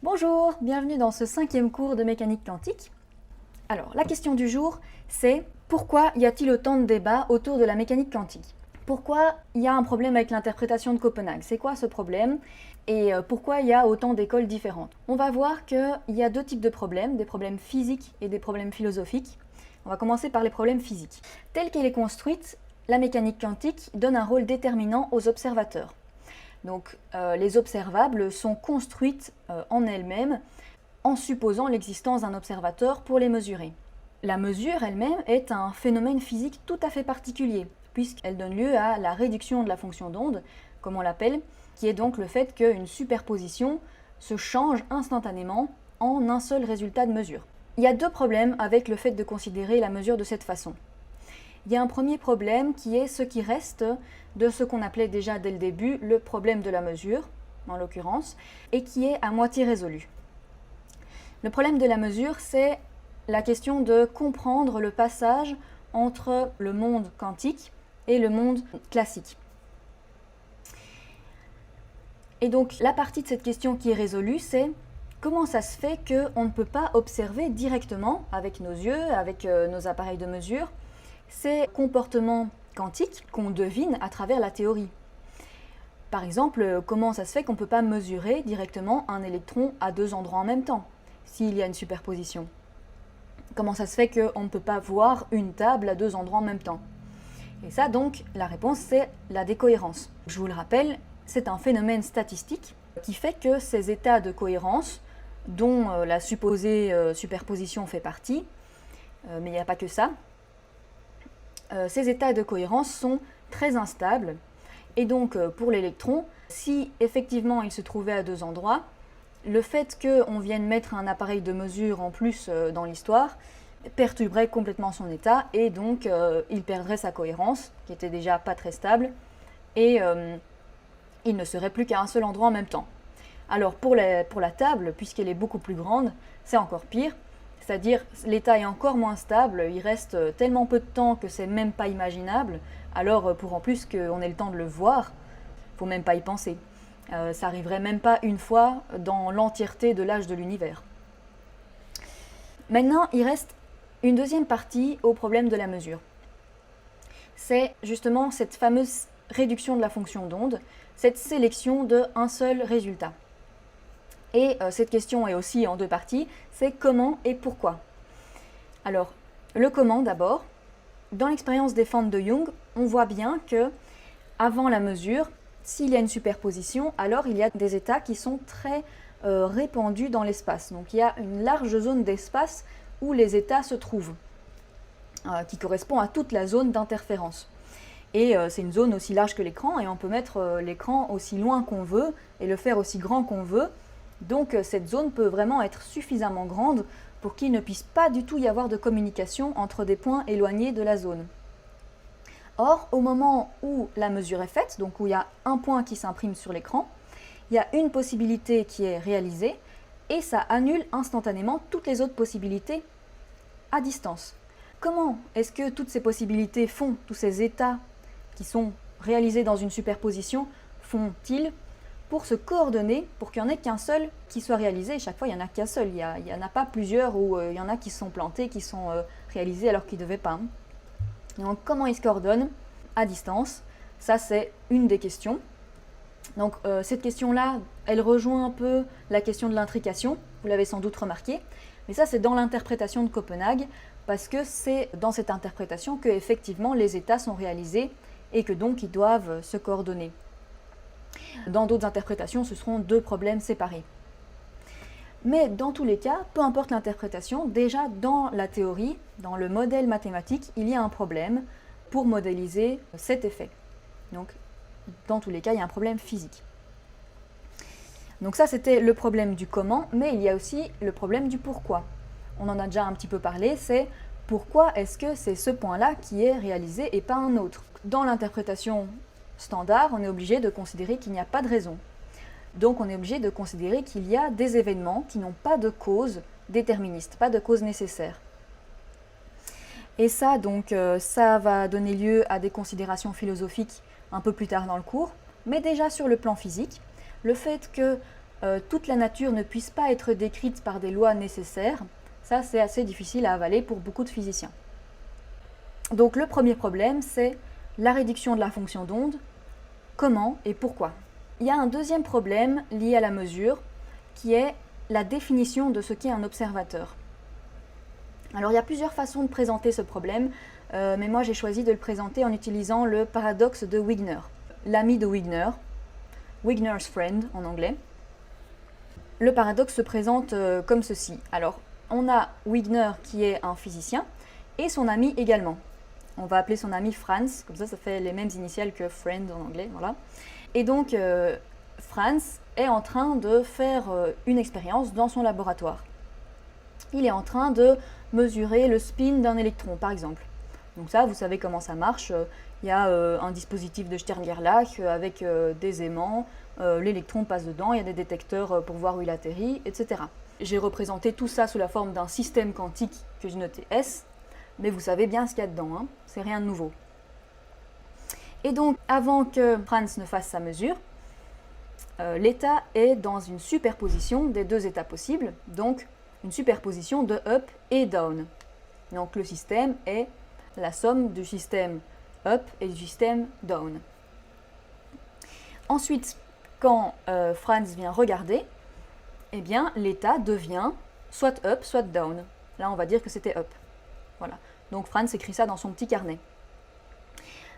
Bonjour, bienvenue dans ce 5e cours de mécanique quantique. Alors, la question du jour, c'est pourquoi y a-t-il autant de débats autour de la mécanique quantique? Pourquoi il y a un problème avec l'interprétation de Copenhague? C'est quoi ce problème? Et pourquoi il y a autant d'écoles différentes? On va voir qu'il y a deux types de problèmes, des problèmes physiques et des problèmes philosophiques. On va commencer par les problèmes physiques. Telle qu'elle est construite, la mécanique quantique donne un rôle déterminant aux observateurs. Donc les observables sont construites en elles-mêmes en supposant l'existence d'un observateur pour les mesurer. La mesure elle-même est un phénomène physique tout à fait particulier, puisqu'elle donne lieu à la réduction de la fonction d'onde, comme on l'appelle, qui est donc le fait qu'une superposition se change instantanément en un seul résultat de mesure. Il y a deux problèmes avec le fait de considérer la mesure de cette façon. Il y a un premier problème qui est ce qui reste de ce qu'on appelait déjà dès le début le problème de la mesure, en l'occurrence, et qui est à moitié résolu. Le problème de la mesure, c'est la question de comprendre le passage entre le monde quantique et le monde classique. Et donc la partie de cette question qui est résolue, c'est comment ça se fait qu'on ne peut pas observer directement avec nos yeux, avec nos appareils de mesure, ces comportements quantiques qu'on devine à travers la théorie. Par exemple, comment ça se fait qu'on ne peut pas mesurer directement un électron à deux endroits en même temps, s'il y a une superposition? Comment ça se fait qu'on ne peut pas voir une table à deux endroits en même temps? Et ça, donc, la réponse, c'est la décohérence. Je vous le rappelle, c'est un phénomène statistique qui fait que ces états de cohérence, dont la supposée superposition fait partie, mais il n'y a pas que ça, ces états de cohérence sont très instables. Et donc, pour l'électron, si effectivement il se trouvait à deux endroits, le fait qu'on vienne mettre un appareil de mesure en plus dans l'histoire perturberait complètement son état et donc il perdrait sa cohérence, qui était déjà pas très stable, et il ne serait plus qu'à un seul endroit en même temps. Alors pour la table, puisqu'elle est beaucoup plus grande, c'est encore pire. C'est-à-dire l'état est encore moins stable, il reste tellement peu de temps que c'est même pas imaginable, alors pour en plus qu'on ait le temps de le voir, il ne faut même pas y penser. Ça arriverait même pas une fois dans l'entièreté de l'âge de l'univers. Maintenant, il reste une deuxième partie au problème de la mesure. C'est justement cette fameuse réduction de la fonction d'onde, cette sélection d'un seul résultat. Et cette question est aussi en deux parties, c'est comment et pourquoi. Alors, le comment d'abord. Dans l'expérience des fentes de Young, on voit bien que avant la mesure, s'il y a une superposition, alors il y a des états qui sont très répandus dans l'espace. Donc il y a une large zone d'espace où les états se trouvent, qui correspond à toute la zone d'interférence. Et c'est une zone aussi large que l'écran, et on peut mettre l'écran aussi loin qu'on veut et le faire aussi grand qu'on veut. Donc cette zone peut vraiment être suffisamment grande pour qu'il ne puisse pas du tout y avoir de communication entre des points éloignés de la zone. Or, au moment où la mesure est faite, donc où il y a un point qui s'imprime sur l'écran, il y a une possibilité qui est réalisée et ça annule instantanément toutes les autres possibilités à distance. Comment est-ce que toutes ces possibilités font, tous ces états qui sont réalisés dans une superposition, font-ils pour se coordonner, pour qu'il n'y en ait qu'un seul qui soit réalisé? Chaque fois, il n'y en a qu'un seul, il n'y en a pas plusieurs où il y en a qui sont plantés, qui sont réalisés alors qu'ils ne devaient pas. Donc, comment ils se coordonnent à distance? Ça, c'est une des questions. Donc, cette question-là, elle rejoint un peu la question de l'intrication, vous l'avez sans doute remarqué, mais ça, c'est dans l'interprétation de Copenhague, parce que c'est dans cette interprétation que, effectivement, les états sont réalisés et que donc ils doivent se coordonner. Dans d'autres interprétations, ce seront deux problèmes séparés. Mais dans tous les cas, peu importe l'interprétation, déjà dans la théorie, dans le modèle mathématique, il y a un problème pour modéliser cet effet. Donc, dans tous les cas, il y a un problème physique. Donc ça, c'était le problème du comment, mais il y a aussi le problème du pourquoi. On en a déjà un petit peu parlé, c'est pourquoi est-ce que c'est ce point-là qui est réalisé et pas un autre? Dans l'interprétation standard, on est obligé de considérer qu'il n'y a pas de raison. Donc on est obligé de considérer qu'il y a des événements qui n'ont pas de cause déterministe, pas de cause nécessaire. Et ça, donc, ça va donner lieu à des considérations philosophiques un peu plus tard dans le cours, mais déjà sur le plan physique, le fait que toute la nature ne puisse pas être décrite par des lois nécessaires, ça c'est assez difficile à avaler pour beaucoup de physiciens. Donc le premier problème, c'est la réduction de la fonction d'onde, comment et pourquoi. Il y a un deuxième problème lié à la mesure, qui est la définition de ce qu'est un observateur. Alors il y a plusieurs façons de présenter ce problème, mais moi j'ai choisi de le présenter en utilisant le paradoxe de Wigner, l'ami de Wigner, Wigner's friend en anglais. Le paradoxe se présente comme ceci. Alors, on a Wigner qui est un physicien et son ami également. On va appeler son ami Franz, comme ça fait les mêmes initiales que friend en anglais, voilà. Et donc, Franz est en train de faire une expérience dans son laboratoire. Il est en train de mesurer le spin d'un électron, par exemple. Donc ça, vous savez comment ça marche. Il y a un dispositif de Stern-Gerlach avec des aimants, l'électron passe dedans, il y a des détecteurs pour voir où il atterrit, etc. J'ai représenté tout ça sous la forme d'un système quantique que j'ai noté S, mais vous savez bien ce qu'il y a dedans, hein, c'est rien de nouveau. Et donc, avant que Franz ne fasse sa mesure, l'état est dans une superposition des deux états possibles, donc une superposition de up et down. Donc le système est la somme du système up et du système down. Ensuite, quand Franz vient regarder, eh bien l'état devient soit up, soit down. Là, on va dire que c'était up. Voilà. Donc Franz écrit ça dans son petit carnet.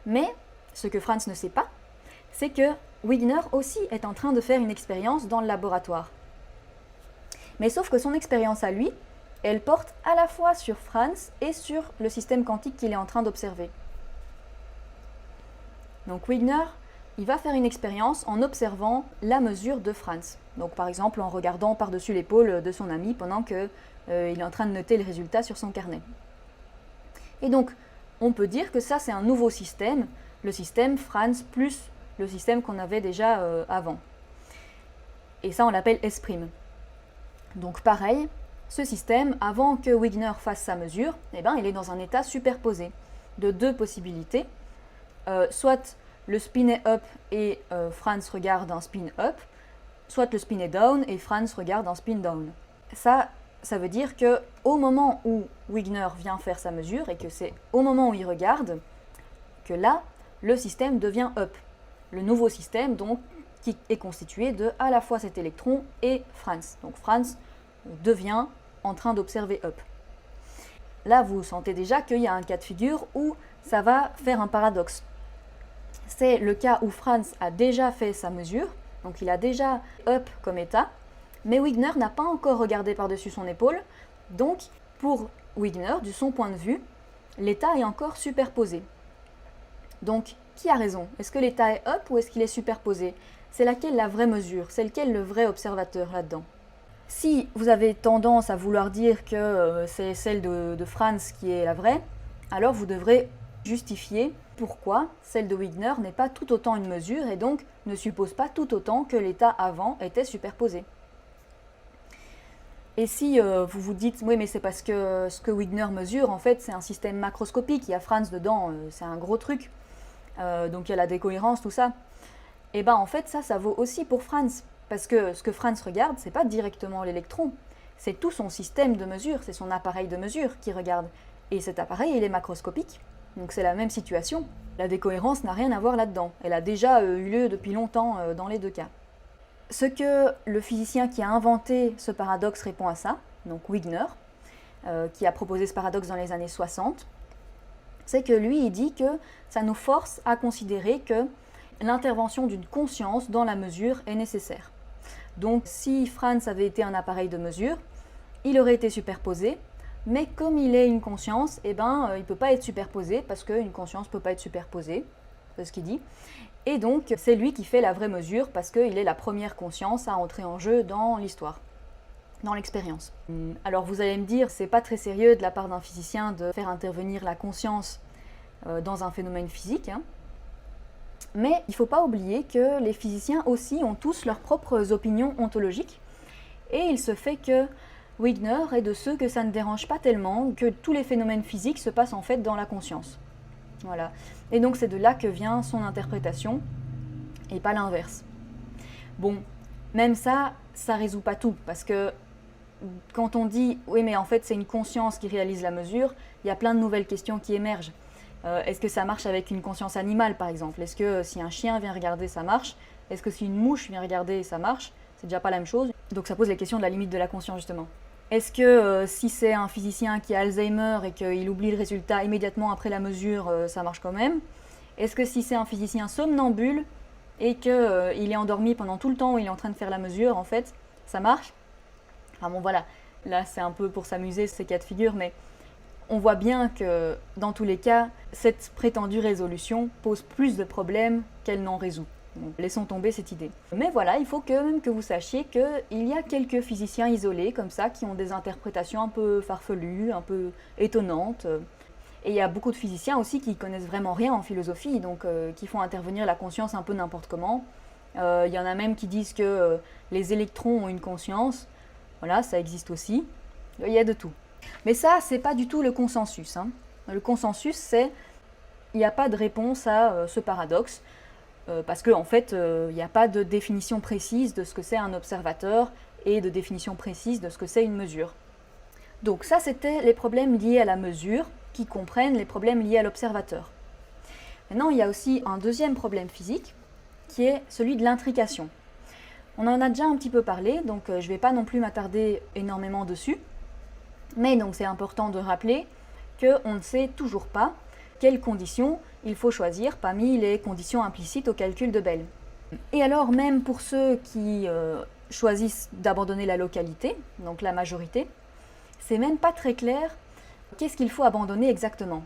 Mais ce que Franz ne sait pas, c'est que Wigner aussi est en train de faire une expérience dans le laboratoire. Mais sauf que son expérience à lui, elle porte à la fois sur Franz et sur le système quantique qu'il est en train d'observer. Donc Wigner, il va faire une expérience en observant la mesure de Franz. Donc par exemple en regardant par-dessus l'épaule de son ami pendant qu'il est en train de noter le résultat sur son carnet. Et donc on peut dire que ça c'est un nouveau système, le système Franz plus le système qu'on avait déjà avant. Et ça on l'appelle S'. Donc pareil, ce système, avant que Wigner fasse sa mesure, eh ben, il est dans un état superposé de deux possibilités. Soit le spin est up et Franz regarde un spin up, soit le spin est down et Franz regarde un spin down. Ça veut dire qu'au moment où Wigner vient faire sa mesure, et que c'est au moment où il regarde, que là, le système devient up. Le nouveau système, donc, qui est constitué de à la fois cet électron et Franz. Donc Franz devient en train d'observer up. Là, vous sentez déjà qu'il y a un cas de figure où ça va faire un paradoxe. C'est le cas où Franz a déjà fait sa mesure, donc il a déjà up comme état, mais Wigner n'a pas encore regardé par-dessus son épaule, donc pour Wigner, de son point de vue, l'état est encore superposé. Donc, qui a raison? Est-ce que l'état est up ou est-ce qu'il est superposé? C'est laquelle la vraie mesure? C'est lequel le vrai observateur là-dedans? Si vous avez tendance à vouloir dire que c'est celle de Franz qui est la vraie, alors vous devrez justifier pourquoi celle de Wigner n'est pas tout autant une mesure et donc ne suppose pas tout autant que l'état avant était superposé. Et si vous vous dites, oui mais c'est parce que ce que Wigner mesure, en fait c'est un système macroscopique, il y a Franz dedans, c'est un gros truc, donc il y a la décohérence, tout ça, et ben en fait ça vaut aussi pour Franz. Parce que ce que Franz regarde, ce n'est pas directement l'électron, c'est tout son système de mesure, c'est son appareil de mesure qui regarde. Et cet appareil, il est macroscopique, donc c'est la même situation. La décohérence n'a rien à voir là-dedans. Elle a déjà eu lieu depuis longtemps dans les deux cas. Ce que le physicien qui a inventé ce paradoxe répond à ça, donc Wigner, qui a proposé ce paradoxe dans les années 60, c'est que lui, il dit que ça nous force à considérer que l'intervention d'une conscience dans la mesure est nécessaire. Donc si Franz avait été un appareil de mesure, il aurait été superposé, mais comme il est une conscience, eh ben, il ne peut pas être superposé parce qu'une conscience ne peut pas être superposée, c'est ce qu'il dit. Et donc c'est lui qui fait la vraie mesure parce qu'il est la première conscience à entrer en jeu dans l'histoire, dans l'expérience. Alors vous allez me dire, c'est pas très sérieux de la part d'un physicien de faire intervenir la conscience dans un phénomène physique, hein. Mais il ne faut pas oublier que les physiciens aussi ont tous leurs propres opinions ontologiques, et il se fait que Wigner est de ceux que ça ne dérange pas tellement, que tous les phénomènes physiques se passent en fait dans la conscience. Voilà. Et donc c'est de là que vient son interprétation, et pas l'inverse. Bon, Même ça résout pas tout, parce que quand on dit « oui mais en fait c'est une conscience qui réalise la mesure », il y a plein de nouvelles questions qui émergent. Est-ce que ça marche avec une conscience animale par exemple? Est-ce que si un chien vient regarder ça marche? Est-ce que si une mouche vient regarder ça marche? C'est déjà pas la même chose. Donc ça pose les questions de la limite de la conscience justement. Est-ce que si c'est un physicien qui a Alzheimer et qu'il oublie le résultat immédiatement après la mesure, ça marche quand même? Est-ce que si c'est un physicien somnambule et qu'il est endormi pendant tout le temps où il est en train de faire la mesure, en fait, ça marche? Enfin bon voilà, là c'est un peu pour s'amuser ces cas de figure, mais on voit bien que dans tous les cas, cette prétendue résolution pose plus de problèmes qu'elle n'en résout. Donc, laissons tomber cette idée. Mais voilà, il faut quand même que vous sachiez qu'il y a quelques physiciens isolés comme ça qui ont des interprétations un peu farfelues, un peu étonnantes. Et il y a beaucoup de physiciens aussi qui connaissent vraiment rien en philosophie, donc qui font intervenir la conscience un peu n'importe comment. Il y en a même qui disent que les électrons ont une conscience. Voilà, ça existe aussi. Il y a de tout. Mais ça, c'est pas du tout le consensus, hein. Le consensus, c'est il n'y a pas de réponse à ce paradoxe, parce qu'en fait, il n'y a pas de définition précise de ce que c'est un observateur et de définition précise de ce que c'est une mesure. Donc ça, c'était les problèmes liés à la mesure, qui comprennent les problèmes liés à l'observateur. Maintenant, il y a aussi un deuxième problème physique, qui est celui de l'intrication. On en a déjà un petit peu parlé, donc je ne vais pas non plus m'attarder énormément dessus. Mais donc c'est important de rappeler qu'on ne sait toujours pas quelles conditions il faut choisir parmi les conditions implicites au calcul de Bell. Et alors même pour ceux qui choisissent d'abandonner la localité, donc la majorité, c'est même pas très clair qu'est-ce qu'il faut abandonner exactement.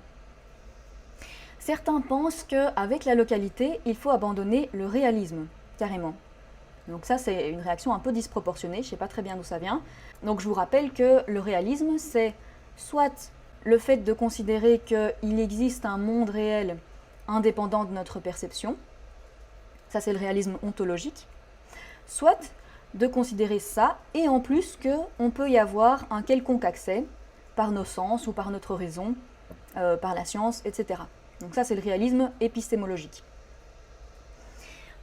Certains pensent qu'avec la localité, il faut abandonner le réalisme, carrément. Donc ça, c'est une réaction un peu disproportionnée, je ne sais pas très bien d'où ça vient. Donc je vous rappelle que le réalisme, c'est soit le fait de considérer qu'il existe un monde réel indépendant de notre perception, ça c'est le réalisme ontologique, soit de considérer ça, et en plus qu'on peut y avoir un quelconque accès par nos sens ou par notre raison, par la science, etc. Donc ça c'est le réalisme épistémologique.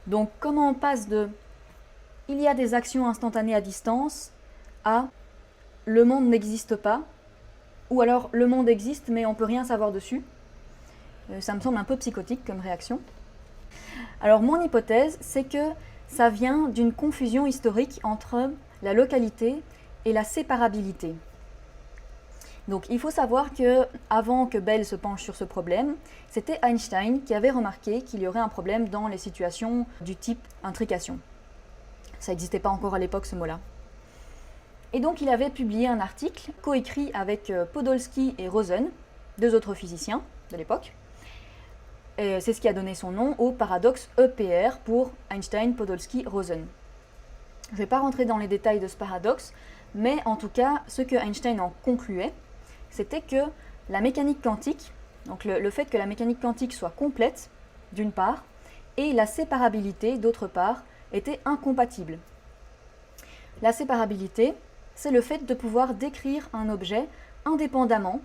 Donc comment on passe de « il y a des actions instantanées à distance » à « le monde n'existe pas » ou alors « le monde existe mais on ne peut rien savoir dessus ». Ça me semble un peu psychotique comme réaction. Alors mon hypothèse, c'est que ça vient d'une confusion historique entre la localité et la séparabilité. Donc il faut savoir que avant que Bell se penche sur ce problème, c'était Einstein qui avait remarqué qu'il y aurait un problème dans les situations du type intrication. Ça n'existait pas encore à l'époque ce mot-là. Et donc il avait publié un article coécrit avec Podolsky et Rosen, deux autres physiciens de l'époque. Et c'est ce qui a donné son nom au paradoxe EPR pour Einstein, Podolsky, Rosen. Je ne vais pas rentrer dans les détails de ce paradoxe, mais en tout cas, ce que Einstein en concluait, c'était que la mécanique quantique, donc le fait que la mécanique quantique soit complète, d'une part, et la séparabilité, d'autre part, étaient incompatibles. La séparabilité, c'est le fait de pouvoir décrire un objet indépendamment,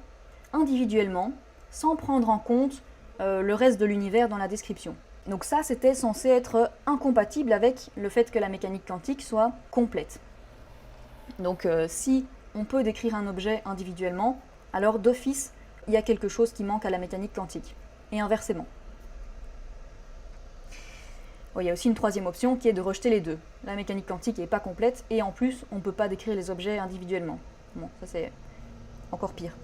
individuellement, sans prendre en compte le reste de l'univers dans la description. Donc ça, c'était censé être incompatible avec le fait que la mécanique quantique soit complète. Donc si on peut décrire un objet individuellement, alors d'office, il y a quelque chose qui manque à la mécanique quantique, et inversement. Bon, il y a aussi une troisième option qui est de rejeter les deux. La mécanique quantique n'est pas complète, et en plus, on ne peut pas décrire les objets individuellement. Bon, ça c'est encore pire.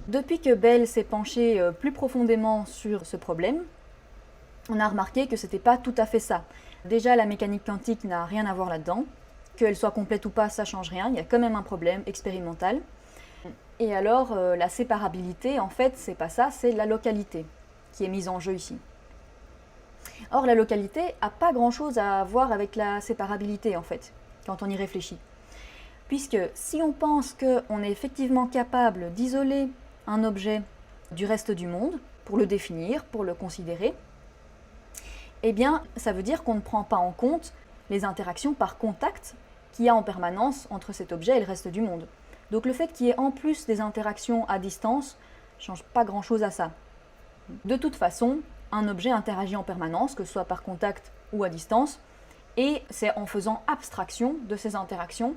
Depuis que Bell s'est penché plus profondément sur ce problème, on a remarqué que ce n'était pas tout à fait ça. Déjà, la mécanique quantique n'a rien à voir là-dedans. Qu'elle soit complète ou pas, ça ne change rien. Il y a quand même un problème expérimental. Et alors, la séparabilité, en fait, c'est pas ça, c'est la localité qui est mise en jeu ici. Or, la localité n'a pas grand-chose à voir avec la séparabilité, en fait, quand on y réfléchit. Puisque si on pense qu'on est effectivement capable d'isoler un objet du reste du monde, pour le définir, pour le considérer, eh bien, ça veut dire qu'on ne prend pas en compte les interactions par contact qu'il y a en permanence entre cet objet et le reste du monde. Donc le fait qu'il y ait en plus des interactions à distance ne change pas grand-chose à ça. De toute façon, un objet interagit en permanence, que ce soit par contact ou à distance, Et c'est en faisant abstraction de ces interactions,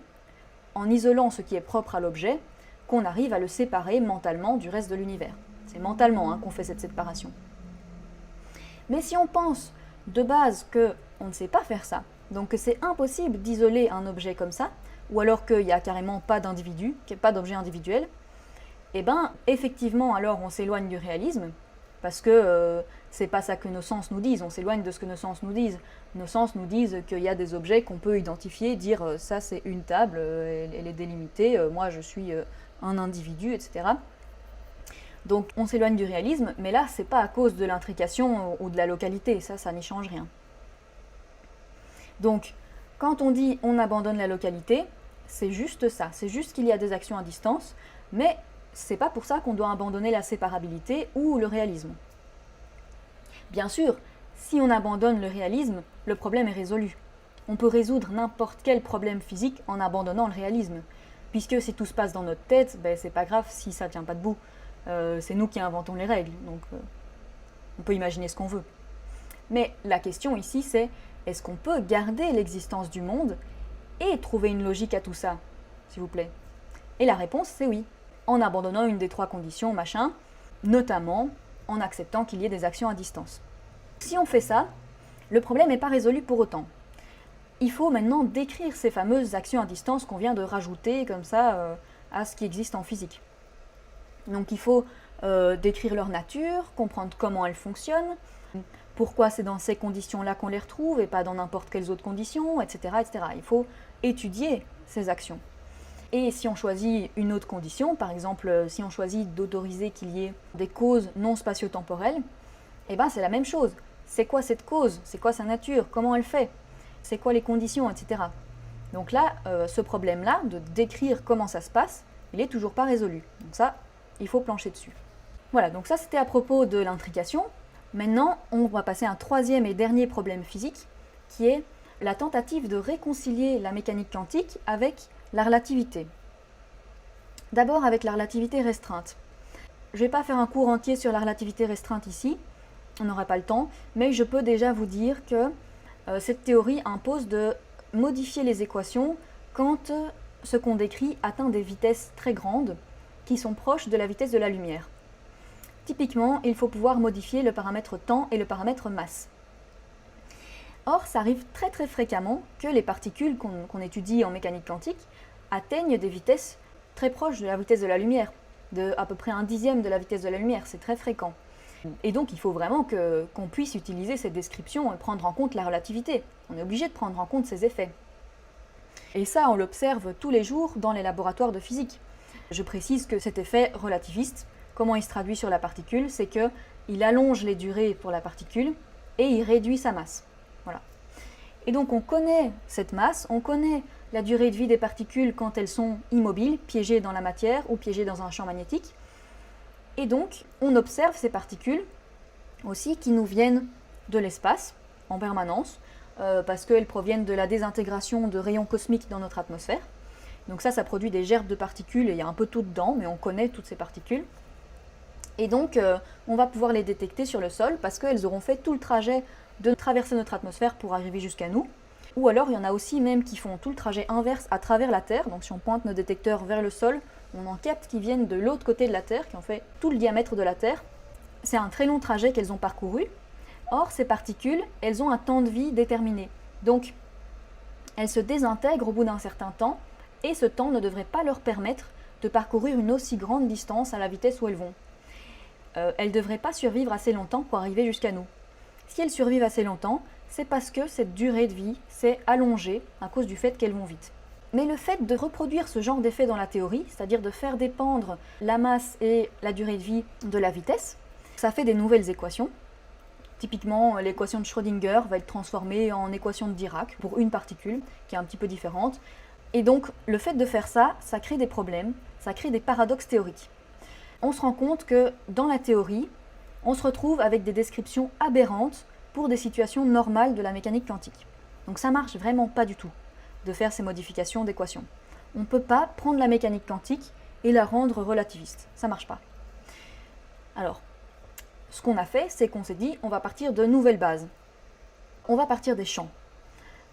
en isolant ce qui est propre à l'objet, qu'on arrive à le séparer mentalement du reste de l'univers. C'est mentalement qu'on fait cette séparation. Mais si on pense de base qu'on ne sait pas faire ça, donc que c'est impossible d'isoler un objet comme ça, ou alors qu'il n'y a carrément pas d'individu, qu'il n'y a pas d'objet individuel, eh bien, effectivement, alors on s'éloigne du réalisme, parce que c'est pas ça que nos sens nous disent, on s'éloigne de ce que nos sens nous disent. Nos sens nous disent qu'il y a des objets qu'on peut identifier, dire ça c'est une table, elle est délimitée, moi je suis un individu, etc. Donc on s'éloigne du réalisme, mais là c'est pas à cause de l'intrication ou de la localité, ça n'y change rien. Donc quand on dit on abandonne la localité, c'est juste ça, c'est juste qu'il y a des actions à distance, mais c'est pas pour ça qu'on doit abandonner la séparabilité ou le réalisme. Bien sûr, si on abandonne le réalisme, le problème est résolu. On peut résoudre n'importe quel problème physique en abandonnant le réalisme. Puisque si tout se passe dans notre tête, c'est pas grave si ça tient pas debout. C'est nous qui inventons les règles, donc on peut imaginer ce qu'on veut. Mais la question ici c'est, est-ce qu'on peut garder l'existence du monde et trouver une logique à tout ça, s'il vous plaît? Et la réponse c'est oui, en abandonnant une des trois conditions, machin, notamment en acceptant qu'il y ait des actions à distance. Si on fait ça, le problème n'est pas résolu pour autant. Il faut maintenant décrire ces fameuses actions à distance qu'on vient de rajouter comme ça à ce qui existe en physique. Donc il faut décrire leur nature, comprendre comment elles fonctionnent, pourquoi c'est dans ces conditions-là qu'on les retrouve et pas dans n'importe quelles autres conditions, etc., etc. Il faut étudier ces actions. Et si on choisit une autre condition, par exemple si on choisit d'autoriser qu'il y ait des causes non spatio-temporelles, eh ben c'est la même chose. C'est quoi cette cause? C'est quoi sa nature? Comment elle fait? C'est quoi les conditions, etc. Donc là, ce problème-là, de décrire comment ça se passe, il n'est toujours pas résolu. Donc ça, il faut plancher dessus. Voilà, donc ça c'était à propos de l'intrication. Maintenant, on va passer à un troisième et dernier problème physique, qui est la tentative de réconcilier la mécanique quantique avec la relativité. D'abord avec la relativité restreinte. Je ne vais pas faire un cours entier sur la relativité restreinte ici, on n'aura pas le temps, mais je peux déjà vous dire que cette théorie impose de modifier les équations quand ce qu'on décrit atteint des vitesses très grandes qui sont proches de la vitesse de la lumière. Typiquement, il faut pouvoir modifier le paramètre temps et le paramètre masse. Or, ça arrive très très fréquemment que les particules qu'on étudie en mécanique quantique atteignent des vitesses très proches de la vitesse de la lumière, de à peu près 1/10 de la vitesse de la lumière, c'est très fréquent. Et donc il faut vraiment qu'on puisse utiliser cette description et prendre en compte la relativité. On est obligé de prendre en compte ces effets. Et ça, on l'observe tous les jours dans les laboratoires de physique. Je précise que cet effet relativiste, comment il se traduit sur la particule, c'est qu'il allonge les durées pour la particule et il réduit sa masse. Voilà. Et donc on connaît cette masse, on connaît la durée de vie des particules quand elles sont immobiles, piégées dans la matière ou piégées dans un champ magnétique. Et donc on observe ces particules aussi qui nous viennent de l'espace en permanence, parce qu'elles proviennent de la désintégration de rayons cosmiques dans notre atmosphère. Donc ça produit des gerbes de particules et il y a un peu tout dedans, mais on connaît toutes ces particules. Et donc on va pouvoir les détecter sur le sol parce qu'elles auront fait tout le trajet de traverser notre atmosphère pour arriver jusqu'à nous. Ou alors il y en a aussi même qui font tout le trajet inverse à travers la Terre. Donc si on pointe nos détecteurs vers le sol, on en capte qui viennent de l'autre côté de la Terre, qui ont fait tout le diamètre de la Terre. C'est un très long trajet qu'elles ont parcouru. Or, ces particules, elles ont un temps de vie déterminé. Donc, elles se désintègrent au bout d'un certain temps, et ce temps ne devrait pas leur permettre de parcourir une aussi grande distance à la vitesse où elles vont. Elles ne devraient pas survivre assez longtemps pour arriver jusqu'à nous. Si elles survivent assez longtemps, c'est parce que cette durée de vie s'est allongée à cause du fait qu'elles vont vite. Mais le fait de reproduire ce genre d'effet dans la théorie, c'est-à-dire de faire dépendre la masse et la durée de vie de la vitesse, ça fait des nouvelles équations. Typiquement, l'équation de Schrödinger va être transformée en équation de Dirac pour une particule qui est un petit peu différente. Et donc, le fait de faire ça, ça crée des problèmes, ça crée des paradoxes théoriques. On se rend compte que dans la théorie, on se retrouve avec des descriptions aberrantes pour des situations normales de la mécanique quantique. Donc ça marche vraiment pas du tout de faire ces modifications d'équations. On ne peut pas prendre la mécanique quantique et la rendre relativiste. Ça marche pas. Alors, ce qu'on a fait, c'est qu'on s'est dit, on va partir de nouvelles bases. On va partir des champs.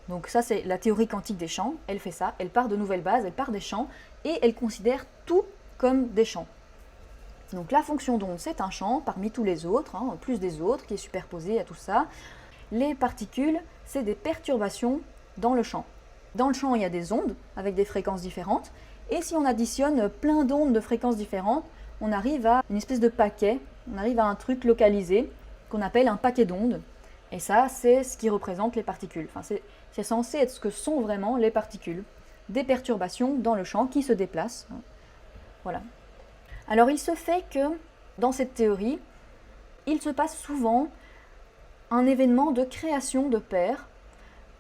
Donc ça, c'est la théorie quantique des champs. Elle fait ça, elle part de nouvelles bases, elle part des champs, et elle considère tout comme des champs. Donc la fonction d'onde, c'est un champ parmi tous les autres, plus des autres, qui est superposé à tout ça. Les particules, c'est des perturbations dans le champ. Dans le champ, il y a des ondes avec des fréquences différentes, et si on additionne plein d'ondes de fréquences différentes, on arrive à une espèce de paquet, on arrive à un truc localisé qu'on appelle un paquet d'ondes. Et ça, c'est ce qui représente les particules. Enfin, c'est censé être ce que sont vraiment les particules. Des perturbations dans le champ qui se déplacent. Voilà. Alors, il se fait que, dans cette théorie, il se passe souvent un événement de création de paires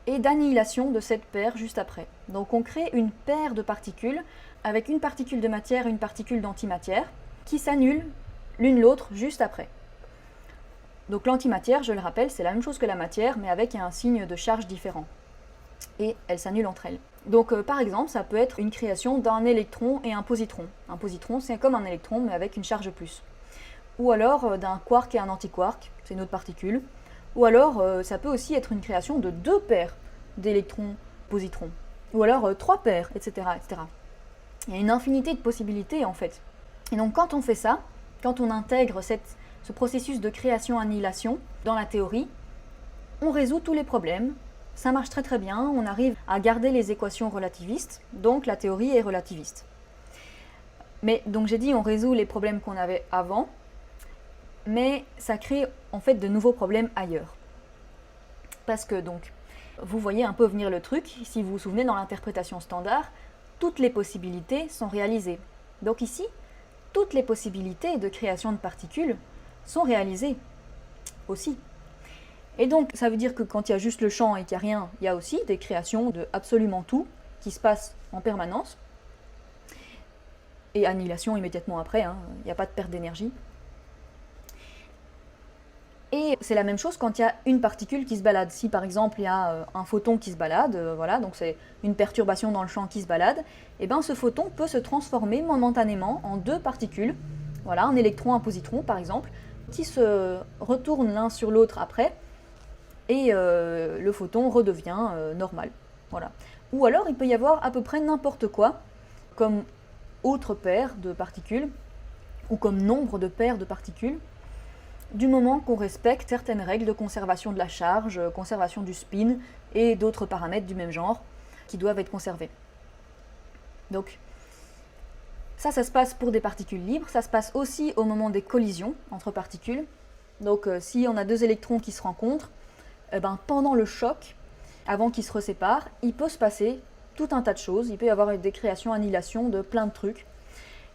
et d'annihilation de cette paire juste après. Donc, on crée une paire de particules avec une particule de matière et une particule d'antimatière qui s'annulent l'une l'autre juste après. Donc l'antimatière, je le rappelle, c'est la même chose que la matière, mais avec un signe de charge différent. Et elles s'annulent entre elles. Donc par exemple, ça peut être une création d'un électron et un positron. Un positron, c'est comme un électron, mais avec une charge plus. Ou alors d'un quark et un antiquark, c'est une autre particule. Ou alors, ça peut aussi être une création de 2 paires d'électrons-positrons. Ou alors 3 paires, etc., etc. Il y a une infinité de possibilités en fait. Et donc quand on fait ça, quand on intègre ce processus de création-annihilation dans la théorie, on résout tous les problèmes, ça marche très très bien, on arrive à garder les équations relativistes, donc la théorie est relativiste. Mais donc j'ai dit on résout les problèmes qu'on avait avant, mais ça crée en fait de nouveaux problèmes ailleurs. Parce que donc, vous voyez un peu venir le truc, si vous vous souvenez dans l'interprétation standard, toutes les possibilités sont réalisées. Donc ici, toutes les possibilités de création de particules sont réalisées aussi. Et donc, ça veut dire que quand il y a juste le champ et qu'il n'y a rien, il y a aussi des créations de absolument tout qui se passent en permanence. Et annihilation immédiatement après, il n'y a pas de perte d'énergie. Et c'est la même chose quand il y a une particule qui se balade. Si par exemple il y a un photon qui se balade, voilà, donc c'est une perturbation dans le champ qui se balade, et bien ce photon peut se transformer momentanément en 2 particules, voilà, un électron, un positron par exemple, qui se retournent l'un sur l'autre après, et le photon redevient normal. Voilà. Ou alors il peut y avoir à peu près n'importe quoi, comme autre paire de particules, ou comme nombre de paires de particules, du moment qu'on respecte certaines règles de conservation de la charge, conservation du spin et d'autres paramètres du même genre qui doivent être conservés. Donc ça se passe pour des particules libres, ça se passe aussi au moment des collisions entre particules. Donc si on a 2 électrons qui se rencontrent, pendant le choc, avant qu'ils se reséparent, il peut se passer tout un tas de choses, il peut y avoir des créations, annihilations de plein de trucs.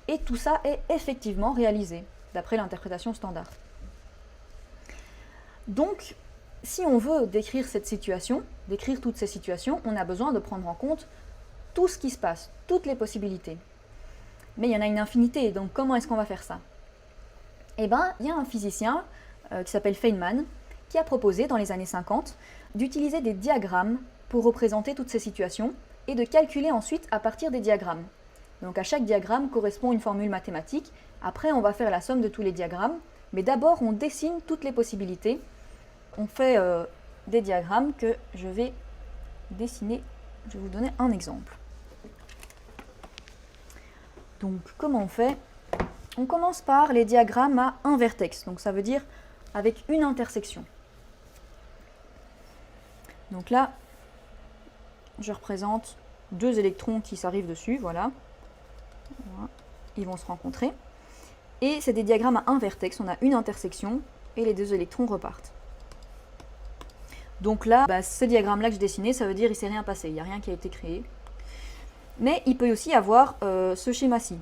Et tout ça est effectivement réalisé, d'après l'interprétation standard. Donc, si on veut décrire cette situation, décrire toutes ces situations, on a besoin de prendre en compte tout ce qui se passe, toutes les possibilités. Mais il y en a une infinité, donc comment est-ce qu'on va faire ça? Eh bien, il y a un physicien qui s'appelle Feynman, qui a proposé dans les années 50 d'utiliser des diagrammes pour représenter toutes ces situations et de calculer ensuite à partir des diagrammes. Donc à chaque diagramme correspond une formule mathématique, après on va faire la somme de tous les diagrammes, mais d'abord on dessine toutes les possibilités. On fait des diagrammes que je vais dessiner. Je vais vous donner un exemple. Donc, comment on fait? On commence par les diagrammes à un vertex. Donc, ça veut dire avec une intersection. Donc là, je représente 2 électrons qui s'arrivent dessus. Voilà. Ils vont se rencontrer. Et c'est des diagrammes à un vertex. On a une intersection et les 2 électrons repartent. Donc là, ce diagramme-là que j'ai dessiné, ça veut dire qu'il ne s'est rien passé, il n'y a rien qui a été créé. Mais il peut aussi avoir ce schéma-ci,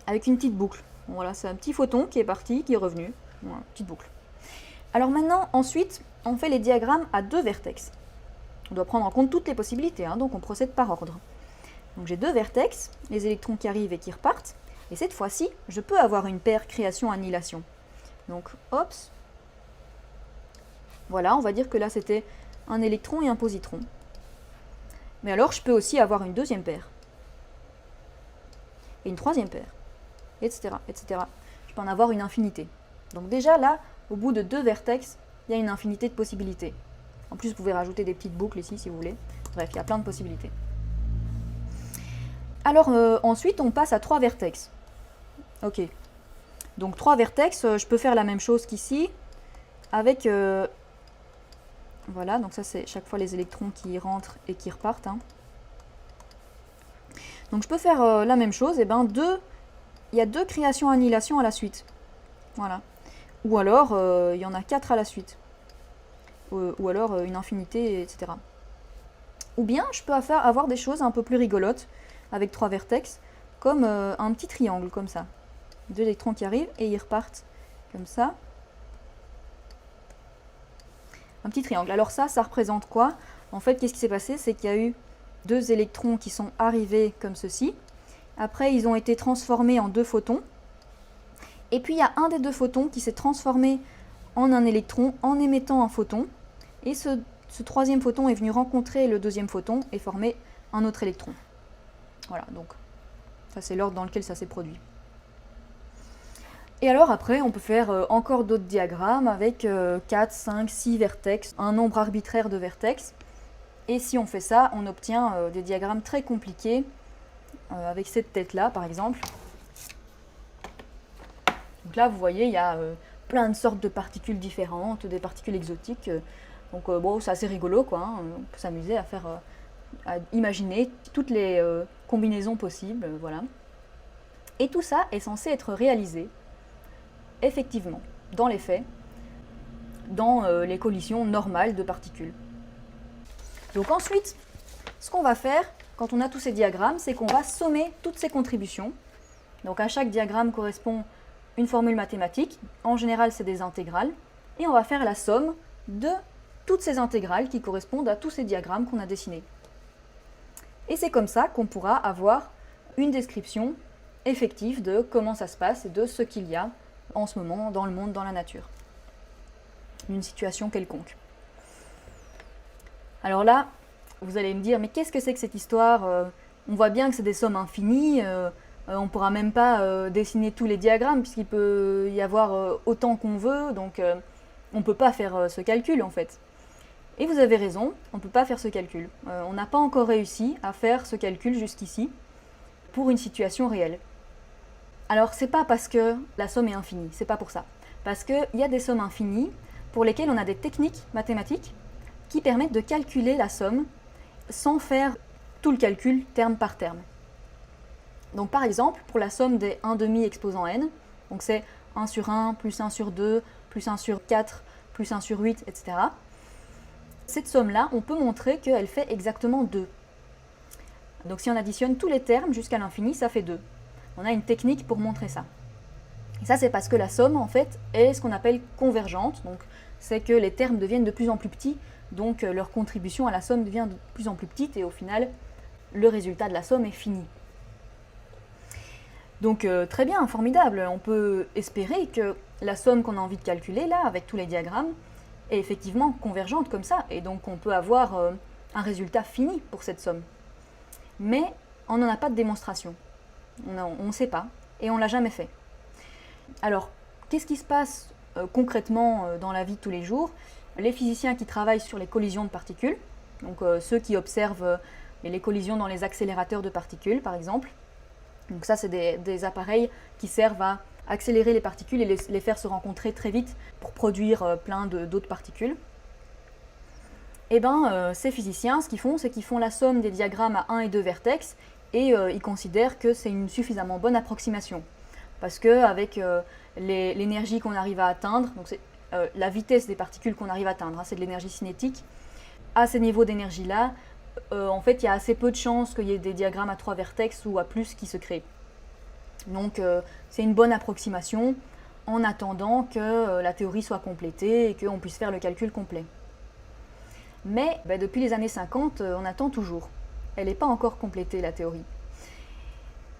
avec une petite boucle. Bon, voilà, c'est un petit photon qui est parti, qui est revenu. Voilà, petite boucle. Alors maintenant, ensuite, on fait les diagrammes à 2 vertex. On doit prendre en compte toutes les possibilités, donc on procède par ordre. Donc j'ai 2 vertex, les électrons qui arrivent et qui repartent. Et cette fois-ci, je peux avoir une paire création-annihilation. Donc, hop. Voilà, on va dire que là c'était un électron et un positron. Mais alors je peux aussi avoir une 2e paire. Et une 3e paire. Etc. etc. Je peux en avoir une infinité. Donc déjà là, au bout de 2 vertex, il y a une infinité de possibilités. En plus, vous pouvez rajouter des petites boucles ici si vous voulez. Bref, il y a plein de possibilités. Alors ensuite, on passe à 3 vertex. Ok. Donc 3 vertex, je peux faire la même chose qu'ici, avec... voilà, donc ça c'est chaque fois les électrons qui rentrent et qui repartent. Hein. Donc je peux faire la même chose, et ben il y a 2 créations-annihilation à la suite. Voilà. Ou alors, il y en a 4 à la suite. Ou alors une infinité, etc. Ou bien, je peux avoir des choses un peu plus rigolotes, avec 3 vertex, comme un petit triangle, comme ça. 2 électrons qui arrivent, et ils repartent, comme ça. Un petit triangle. Alors ça représente quoi? En fait, qu'est-ce qui s'est passé? C'est qu'il y a eu 2 électrons qui sont arrivés comme ceci. Après, ils ont été transformés en 2 photons. Et puis, il y a un des 2 photons qui s'est transformé en un électron en émettant un photon. Et ce 3e photon est venu rencontrer le 2e photon et former un autre électron. Voilà, donc ça c'est l'ordre dans lequel ça s'est produit. Et alors après, on peut faire encore d'autres diagrammes avec 4, 5, 6 vertex, un nombre arbitraire de vertex. Et si on fait ça, on obtient des diagrammes très compliqués, avec cette tête-là par exemple. Donc là, vous voyez, il y a plein de sortes de particules différentes, des particules exotiques. Donc bon, c'est assez rigolo, quoi. Hein. On peut s'amuser à à imaginer toutes les combinaisons possibles, voilà. Et tout ça est censé être réalisé, effectivement, dans les faits, dans les collisions normales de particules. Donc ensuite, ce qu'on va faire, quand on a tous ces diagrammes, c'est qu'on va sommer toutes ces contributions. Donc à chaque diagramme correspond une formule mathématique, en général c'est des intégrales, et on va faire la somme de toutes ces intégrales qui correspondent à tous ces diagrammes qu'on a dessinés. Et c'est comme ça qu'on pourra avoir une description effective de comment ça se passe et de ce qu'il y a en ce moment dans le monde, dans la nature. Une situation quelconque. Alors là, vous allez me dire, mais qu'est-ce que c'est que cette histoire? On voit bien que c'est des sommes infinies, on ne pourra même pas dessiner tous les diagrammes puisqu'il peut y avoir autant qu'on veut, donc on ne peut pas faire ce calcul en fait. Et vous avez raison, on ne peut pas faire ce calcul. On n'a pas encore réussi à faire ce calcul jusqu'ici pour une situation réelle. Alors c'est pas parce que la somme est infinie, c'est pas pour ça. Parce qu'il y a des sommes infinies pour lesquelles on a des techniques mathématiques qui permettent de calculer la somme sans faire tout le calcul terme par terme. Donc par exemple, pour la somme des 1/2 exposant n, donc c'est 1 sur 1 plus 1 sur 2 plus 1 sur 4 plus 1 sur 8, etc. Cette somme-là, on peut montrer qu'elle fait exactement 2. Donc si on additionne tous les termes jusqu'à l'infini, ça fait 2. On a une technique pour montrer ça. Et ça, c'est parce que la somme, en fait, est ce qu'on appelle convergente. Donc c'est que les termes deviennent de plus en plus petits, donc leur contribution à la somme devient de plus en plus petite, et au final, le résultat de la somme est fini. Donc très bien, formidable. On peut espérer que la somme qu'on a envie de calculer, là, avec tous les diagrammes, est effectivement convergente comme ça, et donc on peut avoir un résultat fini pour cette somme. Mais on n'en a pas de démonstration. On ne sait pas, et on ne l'a jamais fait. Alors, qu'est-ce qui se passe concrètement dans la vie de tous les jours? Les physiciens qui travaillent sur les collisions de particules, donc ceux qui observent les collisions dans les accélérateurs de particules, par exemple. Donc ça, c'est des appareils qui servent à accélérer les particules et les faire se rencontrer très vite pour produire plein d'autres particules. Et bien, ces physiciens, ce qu'ils font, c'est qu'ils font la somme des diagrammes à 1 et 2 vertex, et ils considèrent que c'est une suffisamment bonne approximation. Parce qu'avec l'énergie qu'on arrive à atteindre, donc c'est la vitesse des particules qu'on arrive à atteindre, hein, c'est de l'énergie cinétique, à ces niveaux d'énergie-là, en fait, il y a assez peu de chances qu'il y ait des diagrammes à 3 vertex ou à plus qui se créent. Donc, c'est une bonne approximation en attendant que la théorie soit complétée et qu'on puisse faire le calcul complet. Mais depuis les années 50, on attend toujours. Elle n'est pas encore complétée, la théorie.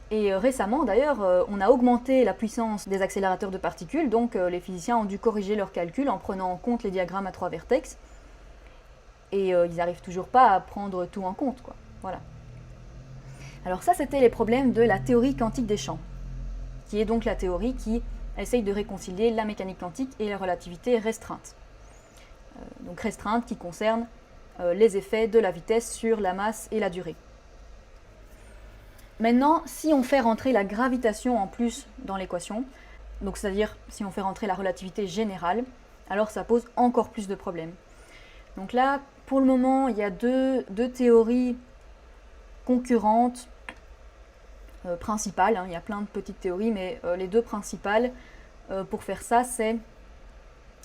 Et récemment, d'ailleurs, on a augmenté la puissance des accélérateurs de particules, donc les physiciens ont dû corriger leurs calculs en prenant en compte les diagrammes à 3 vertex. Et ils n'arrivent toujours pas à prendre tout en compte, quoi. Voilà. Alors ça, c'était les problèmes de la théorie quantique des champs, qui est donc la théorie qui essaye de réconcilier la mécanique quantique et la relativité restreinte. donc restreinte, qui concerne les effets de la vitesse sur la masse et la durée. Maintenant, si on fait rentrer la gravitation en plus dans l'équation, donc c'est-à-dire si on fait rentrer la relativité générale, alors ça pose encore plus de problèmes. Donc là, pour le moment, il y a deux théories concurrentes, principales, hein. Il y a plein de petites théories, mais les deux principales pour faire ça, c'est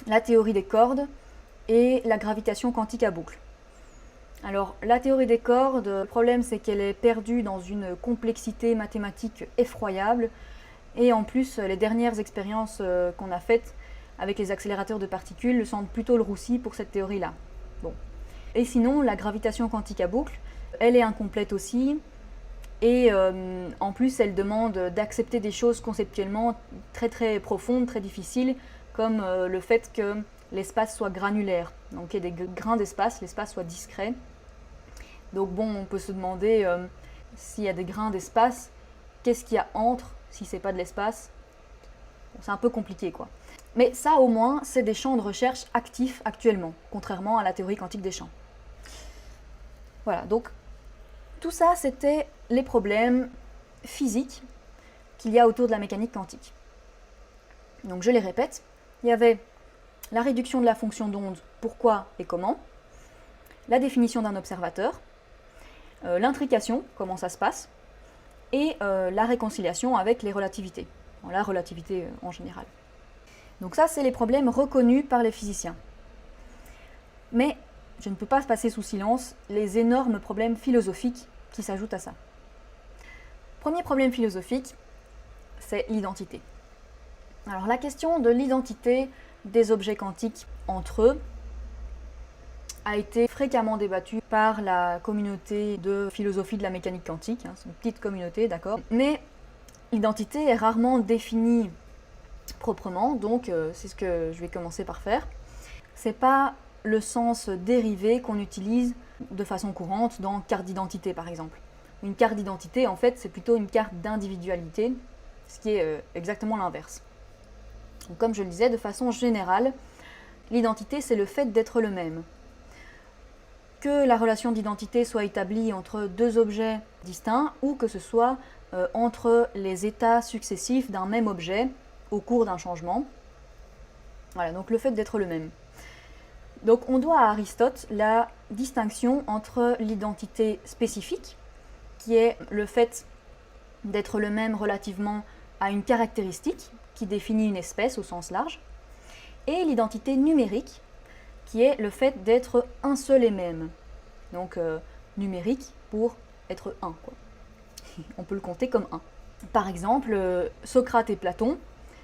la théorie des cordes et la gravitation quantique à boucle. Alors, la théorie des cordes, le problème c'est qu'elle est perdue dans une complexité mathématique effroyable, et en plus, les dernières expériences qu'on a faites avec les accélérateurs de particules sentent plutôt le roussi pour cette théorie-là. Bon. Et sinon, la gravitation quantique à boucle, elle est incomplète aussi, et en plus, elle demande d'accepter des choses conceptuellement très très profondes, très difficiles, comme le fait que l'espace soit granulaire, donc qu'il y ait des grains d'espace, l'espace soit discret. Donc bon, on peut se demander s'il y a des grains d'espace, qu'est-ce qu'il y a entre, si c'est pas de l'espace. Bon, c'est un peu compliqué quoi. Mais ça au moins, c'est des champs de recherche actifs actuellement, contrairement à la théorie quantique des champs. Voilà, donc tout ça c'était les problèmes physiques qu'il y a autour de la mécanique quantique. Donc je les répète, il y avait la réduction de la fonction d'onde, pourquoi et comment, la définition d'un observateur, l'intrication, comment ça se passe, et la réconciliation avec les relativités, la relativité en général. Donc ça, c'est les problèmes reconnus par les physiciens. Mais je ne peux pas passer sous silence les énormes problèmes philosophiques qui s'ajoutent à ça. Premier problème philosophique, c'est l'identité. Alors la question de l'identité des objets quantiques entre eux a été fréquemment débattue par la communauté de philosophie de la mécanique quantique, hein, c'est une petite communauté, d'accord. Mais l'identité est rarement définie proprement, donc c'est ce que je vais commencer par faire. C'est pas le sens dérivé qu'on utilise de façon courante dans carte d'identité par exemple. Une carte d'identité, en fait, c'est plutôt une carte d'individualité, ce qui est exactement l'inverse. Donc, comme je le disais, de façon générale, l'identité, c'est le fait d'être le même. Que la relation d'identité soit établie entre deux objets distincts ou que ce soit entre les états successifs d'un même objet au cours d'un changement. Voilà, donc le fait d'être le même. Donc on doit à Aristote la distinction entre l'identité spécifique, qui est le fait d'être le même relativement à une caractéristique qui définit une espèce au sens large, et l'identité numérique, qui est le fait d'être un seul et même. Donc numérique pour être un, quoi. On peut le compter comme un. Par exemple, Socrate et Platon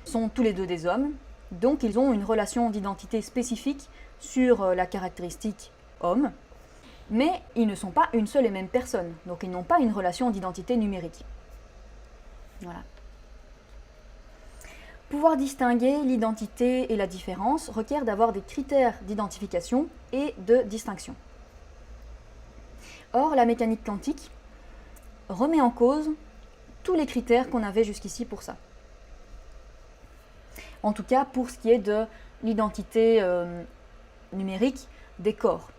sont tous les deux des hommes, donc ils ont une relation d'identité spécifique sur la caractéristique homme, mais ils ne sont pas une seule et même personne, donc ils n'ont pas une relation d'identité numérique. Voilà. Pouvoir distinguer l'identité et la différence requiert d'avoir des critères d'identification et de distinction. Or, la mécanique quantique remet en cause tous les critères qu'on avait jusqu'ici pour ça. En tout cas, pour ce qui est de l'identité numérique des corps.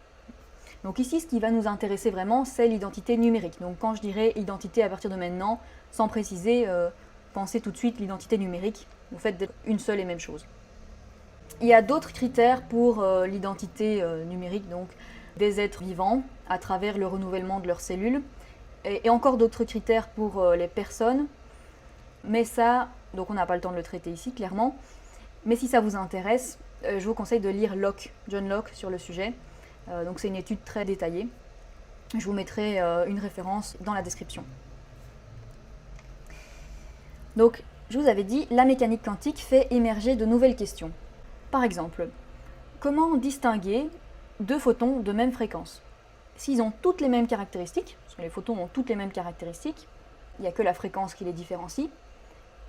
Donc ici, ce qui va nous intéresser vraiment, c'est l'identité numérique. Donc quand je dirais identité à partir de maintenant, sans préciser, pensez tout de suite l'identité numérique, le fait d'être une seule et même chose. Il y a d'autres critères pour l'identité numérique, donc des êtres vivants à travers le renouvellement de leurs cellules, et encore d'autres critères pour les personnes, mais ça, donc on n'a pas le temps de le traiter ici, clairement, mais si ça vous intéresse, je vous conseille de lire Locke, John Locke, sur le sujet. Donc c'est une étude très détaillée. Je vous mettrai une référence dans la description. Donc, je vous avais dit, la mécanique quantique fait émerger de nouvelles questions. Par exemple, comment distinguer deux photons de même fréquence? S'ils ont toutes les mêmes caractéristiques, parce que les photons ont toutes les mêmes caractéristiques, il n'y a que la fréquence qui les différencie.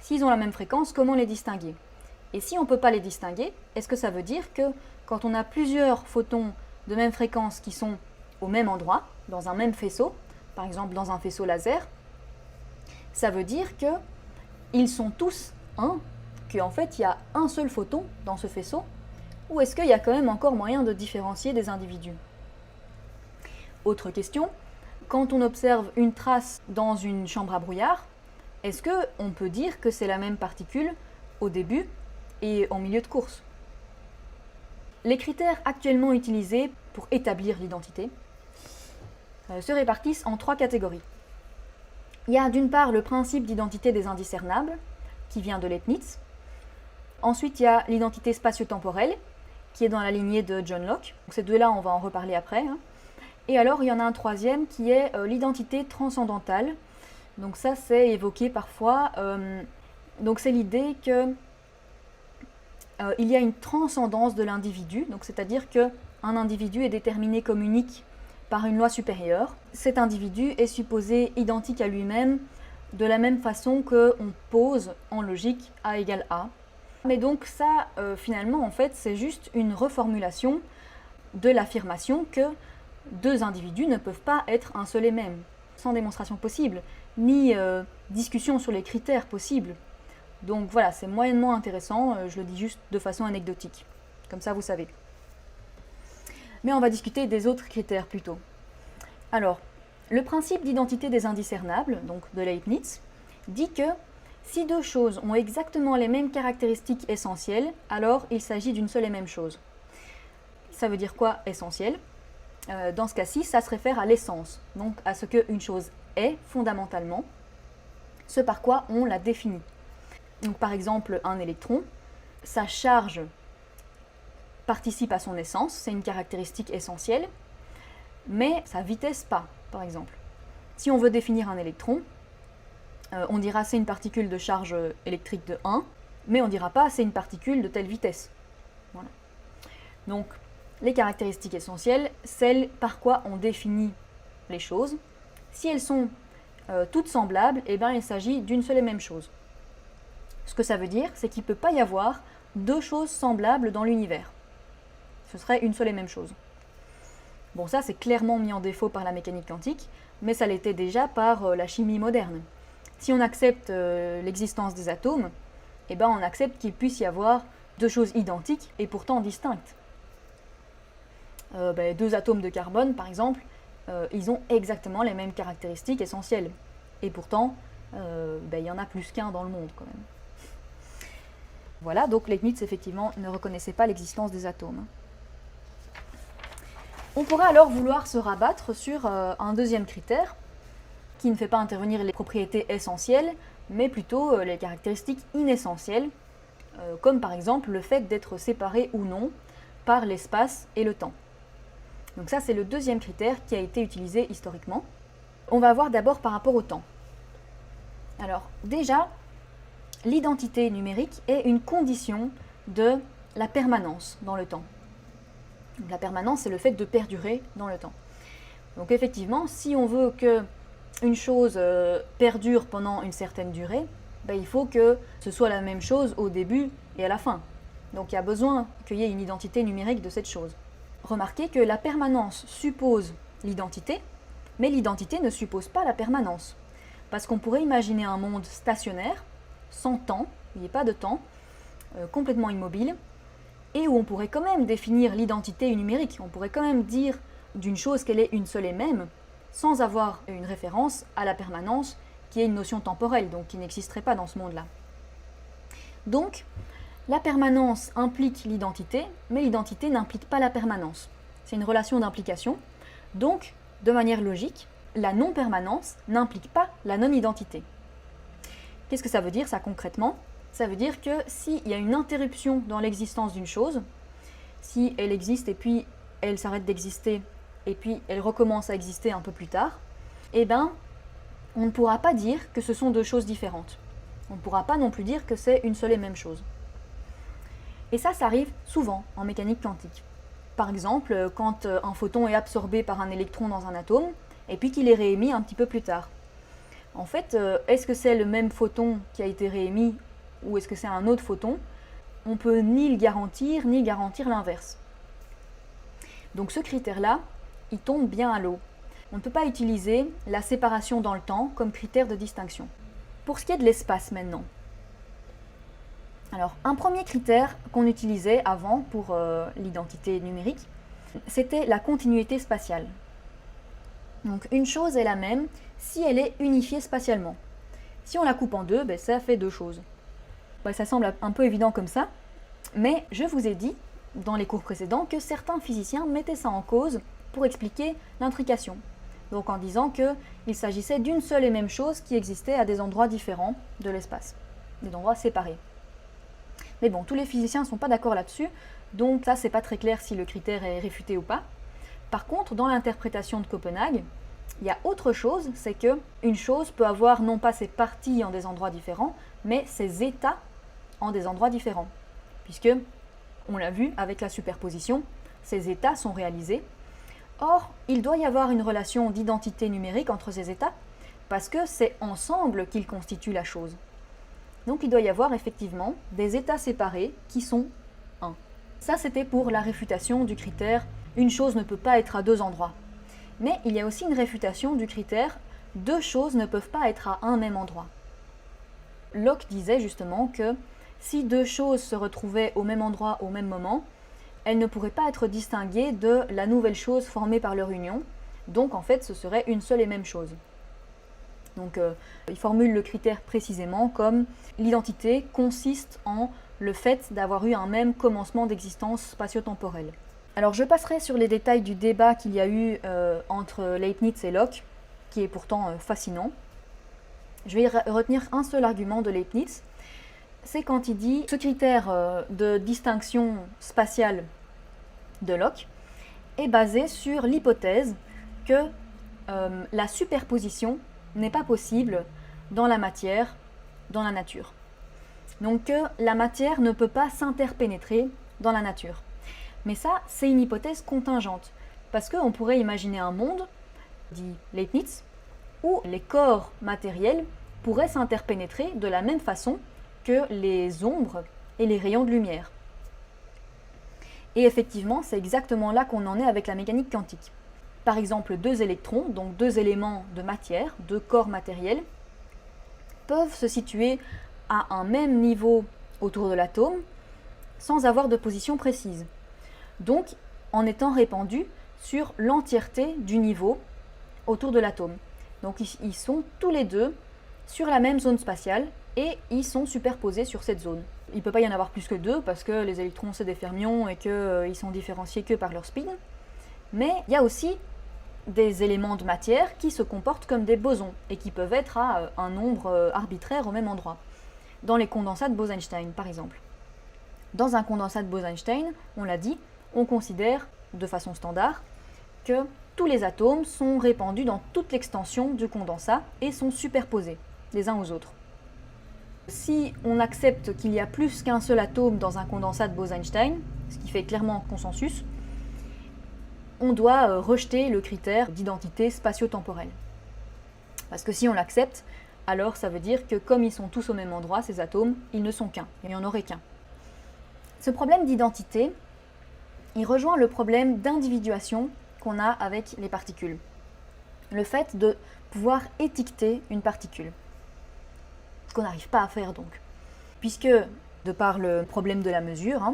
S'ils ont la même fréquence, comment les distinguer? Et si on ne peut pas les distinguer, est-ce que ça veut dire que quand on a plusieurs photons de même fréquence qui sont au même endroit, dans un même faisceau, par exemple dans un faisceau laser, ça veut dire qu'ils sont tous un, qu'en fait il y a un seul photon dans ce faisceau, ou est-ce qu'il y a quand même encore moyen de différencier des individus? Autre question, quand on observe une trace dans une chambre à brouillard, est-ce qu'on peut dire que c'est la même particule au début et en milieu de course? Les critères actuellement utilisés pour établir l'identité se répartissent en 3 catégories. Il y a d'une part le principe d'identité des indiscernables, qui vient de Leibniz. Ensuite, il y a l'identité spatio-temporelle, qui est dans la lignée de John Locke. Donc, ces deux-là, on va en reparler après. Et alors, il y en a un troisième qui est l'identité transcendantale. Donc ça, c'est évoqué parfois. Donc c'est l'idée que il y a une transcendance de l'individu, donc c'est-à-dire qu'un individu est déterminé comme unique par une loi supérieure. Cet individu est supposé identique à lui-même de la même façon qu'on pose en logique A égale A. Mais donc ça, finalement, en fait, c'est juste une reformulation de l'affirmation que deux individus ne peuvent pas être un seul et même, sans démonstration possible, ni discussion sur les critères possibles. Donc voilà, c'est moyennement intéressant, je le dis juste de façon anecdotique, comme ça vous savez. Mais on va discuter des autres critères plutôt. Alors, le principe d'identité des indiscernables, donc de Leibniz, dit que si deux choses ont exactement les mêmes caractéristiques essentielles, alors il s'agit d'une seule et même chose. Ça veut dire quoi, essentiel? Dans ce cas-ci, ça se réfère à l'essence, donc à ce qu'une chose est fondamentalement, ce par quoi on la définit. Donc par exemple, un électron, sa charge participe à son essence, c'est une caractéristique essentielle, mais sa vitesse pas, par exemple. Si on veut définir un électron, on dira c'est une particule de charge électrique de 1, mais on ne dira pas c'est une particule de telle vitesse. Voilà. Donc les caractéristiques essentielles, celles par quoi on définit les choses. Si elles sont toutes semblables, eh bien, il s'agit d'une seule et même chose. Ce que ça veut dire, c'est qu'il ne peut pas y avoir deux choses semblables dans l'univers. Ce serait une seule et même chose. Bon, ça c'est clairement mis en défaut par la mécanique quantique, mais ça l'était déjà par la chimie moderne. Si on accepte l'existence des atomes, eh ben, on accepte qu'il puisse y avoir deux choses identiques et pourtant distinctes. Deux atomes de carbone, par exemple, ils ont exactement les mêmes caractéristiques essentielles. Et pourtant, il y en a plus qu'un dans le monde quand même. Voilà, donc Leibniz, effectivement, ne reconnaissait pas l'existence des atomes. On pourrait alors vouloir se rabattre sur un deuxième critère, qui ne fait pas intervenir les propriétés essentielles, mais plutôt les caractéristiques inessentielles, comme par exemple le fait d'être séparé ou non par l'espace et le temps. Donc ça, c'est le deuxième critère qui a été utilisé historiquement. On va voir d'abord par rapport au temps. Alors, déjà, l'identité numérique est une condition de la permanence dans le temps. Donc, la permanence, c'est le fait de perdurer dans le temps. Donc effectivement, si on veut qu'une chose perdure pendant une certaine durée, il faut que ce soit la même chose au début et à la fin. Donc il y a besoin qu'il y ait une identité numérique de cette chose. Remarquez que la permanence suppose l'identité, mais l'identité ne suppose pas la permanence. Parce qu'on pourrait imaginer un monde stationnaire, sans temps, il n'y a pas de temps, complètement immobile, et où on pourrait quand même définir l'identité numérique. On pourrait quand même dire d'une chose qu'elle est une seule et même, sans avoir une référence à la permanence, qui est une notion temporelle, donc qui n'existerait pas dans ce monde-là. Donc, la permanence implique l'identité, mais l'identité n'implique pas la permanence. C'est une relation d'implication. Donc, de manière logique, la non-permanence n'implique pas la non-identité. Qu'est-ce que ça veut dire, ça, concrètement? Ça veut dire que s'il y a une interruption dans l'existence d'une chose, si elle existe et puis elle s'arrête d'exister et puis elle recommence à exister un peu plus tard, eh bien, on ne pourra pas dire que ce sont deux choses différentes. On ne pourra pas non plus dire que c'est une seule et même chose. Et ça arrive souvent en mécanique quantique. Par exemple, quand un photon est absorbé par un électron dans un atome, et puis qu'il est réémis un petit peu plus tard. En fait, est-ce que c'est le même photon qui a été réémis, ou est-ce que c'est un autre photon? On ne peut ni le garantir, ni garantir l'inverse. Donc ce critère-là, il tombe bien à l'eau. On ne peut pas utiliser la séparation dans le temps comme critère de distinction. Pour ce qui est de l'espace maintenant, Alors, un premier critère qu'on utilisait avant pour l'identité numérique, c'était la continuité spatiale. Donc, une chose est la même si elle est unifiée spatialement. Si on la coupe en deux, ça fait deux choses. Ça semble un peu évident comme ça, mais je vous ai dit dans les cours précédents que certains physiciens mettaient ça en cause pour expliquer l'intrication. Donc en disant qu'il s'agissait d'une seule et même chose qui existait à des endroits différents de l'espace, des endroits séparés. Mais bon, tous les physiciens ne sont pas d'accord là-dessus, donc ça c'est pas très clair si le critère est réfuté ou pas. Par contre, dans l'interprétation de Copenhague, il y a autre chose, c'est qu'une chose peut avoir non pas ses parties en des endroits différents, mais ses états en des endroits différents. Puisque, on l'a vu avec la superposition, ces états sont réalisés. Or, il doit y avoir une relation d'identité numérique entre ces états, parce que c'est ensemble qu'ils constituent la chose. Donc il doit y avoir effectivement des états séparés qui sont un. Ça c'était pour la réfutation du critère « une chose ne peut pas être à deux endroits ». Mais il y a aussi une réfutation du critère « deux choses ne peuvent pas être à un même endroit ». Locke disait justement que si deux choses se retrouvaient au même endroit au même moment, elles ne pourraient pas être distinguées de la nouvelle chose formée par leur union, donc en fait ce serait une seule et même chose. Donc il formule le critère précisément comme l'identité consiste en le fait d'avoir eu un même commencement d'existence spatio-temporelle. Alors je passerai sur les détails du débat qu'il y a eu entre Leibniz et Locke, qui est pourtant fascinant. Je vais retenir un seul argument de Leibniz, c'est quand il dit ce critère de distinction spatiale de Locke est basé sur l'hypothèse que la superposition n'est pas possible dans la matière, dans la nature. Donc que la matière ne peut pas s'interpénétrer dans la nature. Mais ça, c'est une hypothèse contingente, parce qu'on pourrait imaginer un monde, dit Leibniz, où les corps matériels pourraient s'interpénétrer de la même façon que les ombres et les rayons de lumière. Et effectivement, c'est exactement là qu'on en est avec la mécanique quantique. Par exemple, deux électrons, donc deux éléments de matière, deux corps matériels, peuvent se situer à un même niveau autour de l'atome sans avoir de position précise. Donc, en étant répandus sur l'entièreté du niveau autour de l'atome. Donc, ils sont tous les deux sur la même zone spatiale et ils sont superposés sur cette zone. Il ne peut pas y en avoir plus que deux parce que les électrons c'est des fermions et qu'ils sont différenciés que par leur spin. Mais il y a aussi des éléments de matière qui se comportent comme des bosons et qui peuvent être à un nombre arbitraire au même endroit. Dans les condensats de Bose-Einstein par exemple. Dans un condensat de Bose-Einstein, on l'a dit, on considère de façon standard que tous les atomes sont répandus dans toute l'extension du condensat et sont superposés les uns aux autres. Si on accepte qu'il y a plus qu'un seul atome dans un condensat de Bose-Einstein, ce qui fait clairement consensus, on doit rejeter le critère d'identité spatio-temporelle. Parce que si on l'accepte, alors ça veut dire que comme ils sont tous au même endroit, ces atomes, ils ne sont qu'un, il n'y en aurait qu'un. Ce problème d'identité, il rejoint le problème d'individuation qu'on a avec les particules. Le fait de pouvoir étiqueter une particule. Ce qu'on n'arrive pas à faire donc. Puisque, de par le problème de la mesure,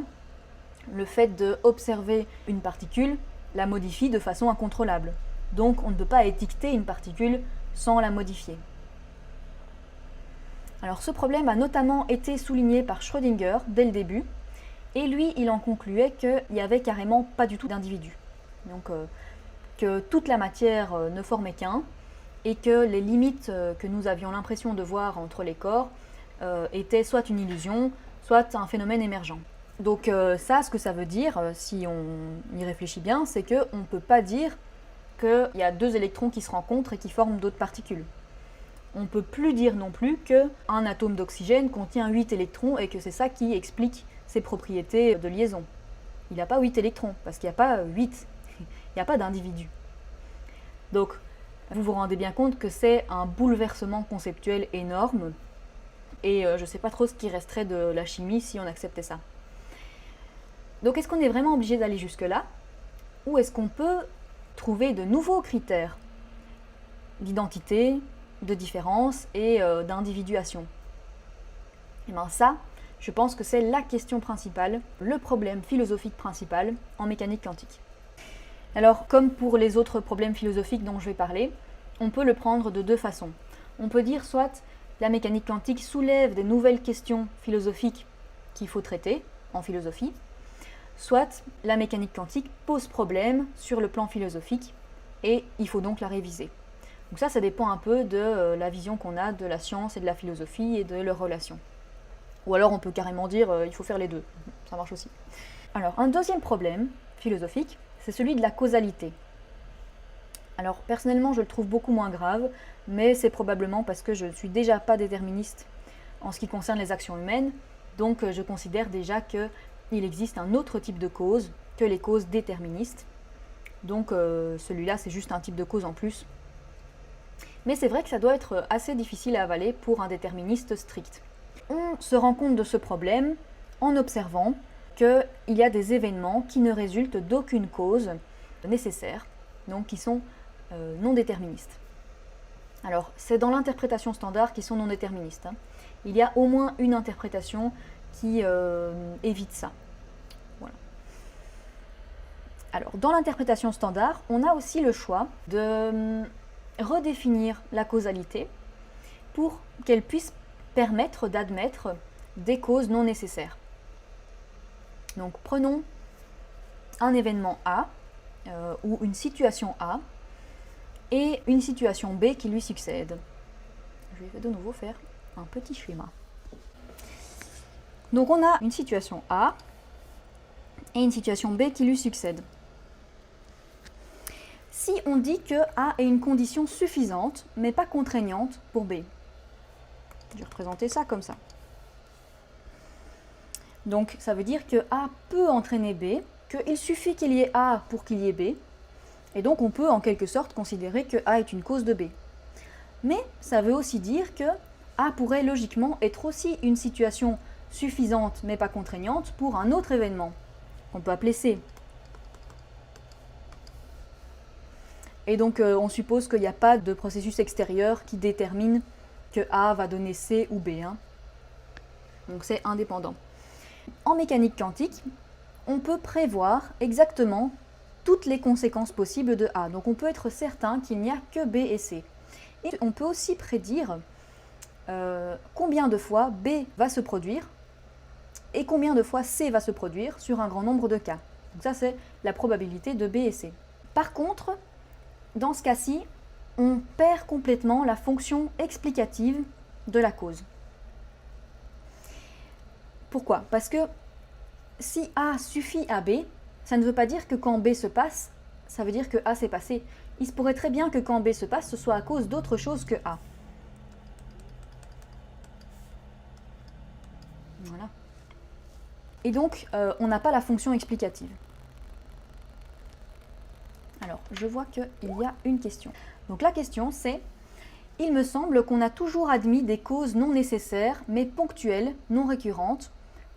le fait d'observer une particule la modifie de façon incontrôlable. Donc on ne peut pas étiqueter une particule sans la modifier. Alors ce problème a notamment été souligné par Schrödinger dès le début, et lui il en concluait qu'il n'y avait carrément pas du tout d'individu. Donc que toute la matière ne formait qu'un, et que les limites que nous avions l'impression de voir entre les corps étaient soit une illusion, soit un phénomène émergent. Donc ça, ce que ça veut dire, si on y réfléchit bien, c'est qu'on ne peut pas dire qu'il y a deux électrons qui se rencontrent et qui forment d'autres particules. On ne peut plus dire non plus qu'un atome d'oxygène contient 8 électrons et que c'est ça qui explique ses propriétés de liaison. Il n'a pas 8 électrons, parce qu'il n'y a pas 8, il n'y a pas d'individu. Donc, vous vous rendez bien compte que c'est un bouleversement conceptuel énorme, et je ne sais pas trop ce qui resterait de la chimie si on acceptait ça. Donc est-ce qu'on est vraiment obligé d'aller jusque-là, ou est-ce qu'on peut trouver de nouveaux critères d'identité, de différence et d'individuation? Et bien ça, Je pense que c'est la question principale, le problème philosophique principal en mécanique quantique. Alors, comme pour les autres problèmes philosophiques dont je vais parler, on peut le prendre de deux façons. On peut dire soit la mécanique quantique soulève des nouvelles questions philosophiques qu'il faut traiter en philosophie, soit la mécanique quantique pose problème sur le plan philosophique et il faut donc la réviser. Donc ça dépend un peu de la vision qu'on a de la science et de la philosophie et de leurs relations. Ou alors on peut carrément dire il faut faire les deux, ça marche aussi. Alors un deuxième problème philosophique, c'est celui de la causalité. Alors personnellement je le trouve beaucoup moins grave, mais c'est probablement parce que je ne suis déjà pas déterministe en ce qui concerne les actions humaines, donc je considère déjà qu'il existe un autre type de cause que les causes déterministes. Donc celui-là c'est juste un type de cause en plus. Mais c'est vrai que ça doit être assez difficile à avaler pour un déterministe strict. On se rend compte de ce problème en observant qu'il y a des événements qui ne résultent d'aucune cause nécessaire, donc qui sont non déterministes. Alors, c'est dans l'interprétation standard qu'ils sont non déterministes. Il y a au moins une interprétation qui évite ça. Voilà. Alors, dans l'interprétation standard, on a aussi le choix de redéfinir la causalité pour qu'elle puisse permettre d'admettre des causes non nécessaires. Donc prenons un événement A ou une situation A et une situation B qui lui succède. Je vais de nouveau faire un petit schéma. Donc on a une situation A et une situation B qui lui succède. Si on dit que A est une condition suffisante mais pas contraignante pour B, je vais représenter ça comme ça. Donc ça veut dire que A peut entraîner B, qu'il suffit qu'il y ait A pour qu'il y ait B, et donc on peut en quelque sorte considérer que A est une cause de B. Mais ça veut aussi dire que A pourrait logiquement être aussi une situation suffisante mais pas contraignante pour un autre événement, qu'on peut appeler C. Et donc on suppose qu'il n'y a pas de processus extérieur qui détermine que A va donner C ou B. Donc c'est indépendant. En mécanique quantique, on peut prévoir exactement toutes les conséquences possibles de A. Donc on peut être certain qu'il n'y a que B et C. Et on peut aussi prédire combien de fois B va se produire et combien de fois C va se produire sur un grand nombre de cas. Donc ça c'est la probabilité de B et C. Par contre, dans ce cas-ci, on perd complètement la fonction explicative de la cause. Pourquoi? Parce que si A suffit à B, ça ne veut pas dire que quand B se passe, ça veut dire que A s'est passé. Il se pourrait très bien que quand B se passe, ce soit à cause d'autre chose que A. Voilà. Et donc, on n'a pas la fonction explicative. Alors, je vois qu'il y a une question. Donc la question c'est, il me semble qu'on a toujours admis des causes non nécessaires, mais ponctuelles, non récurrentes,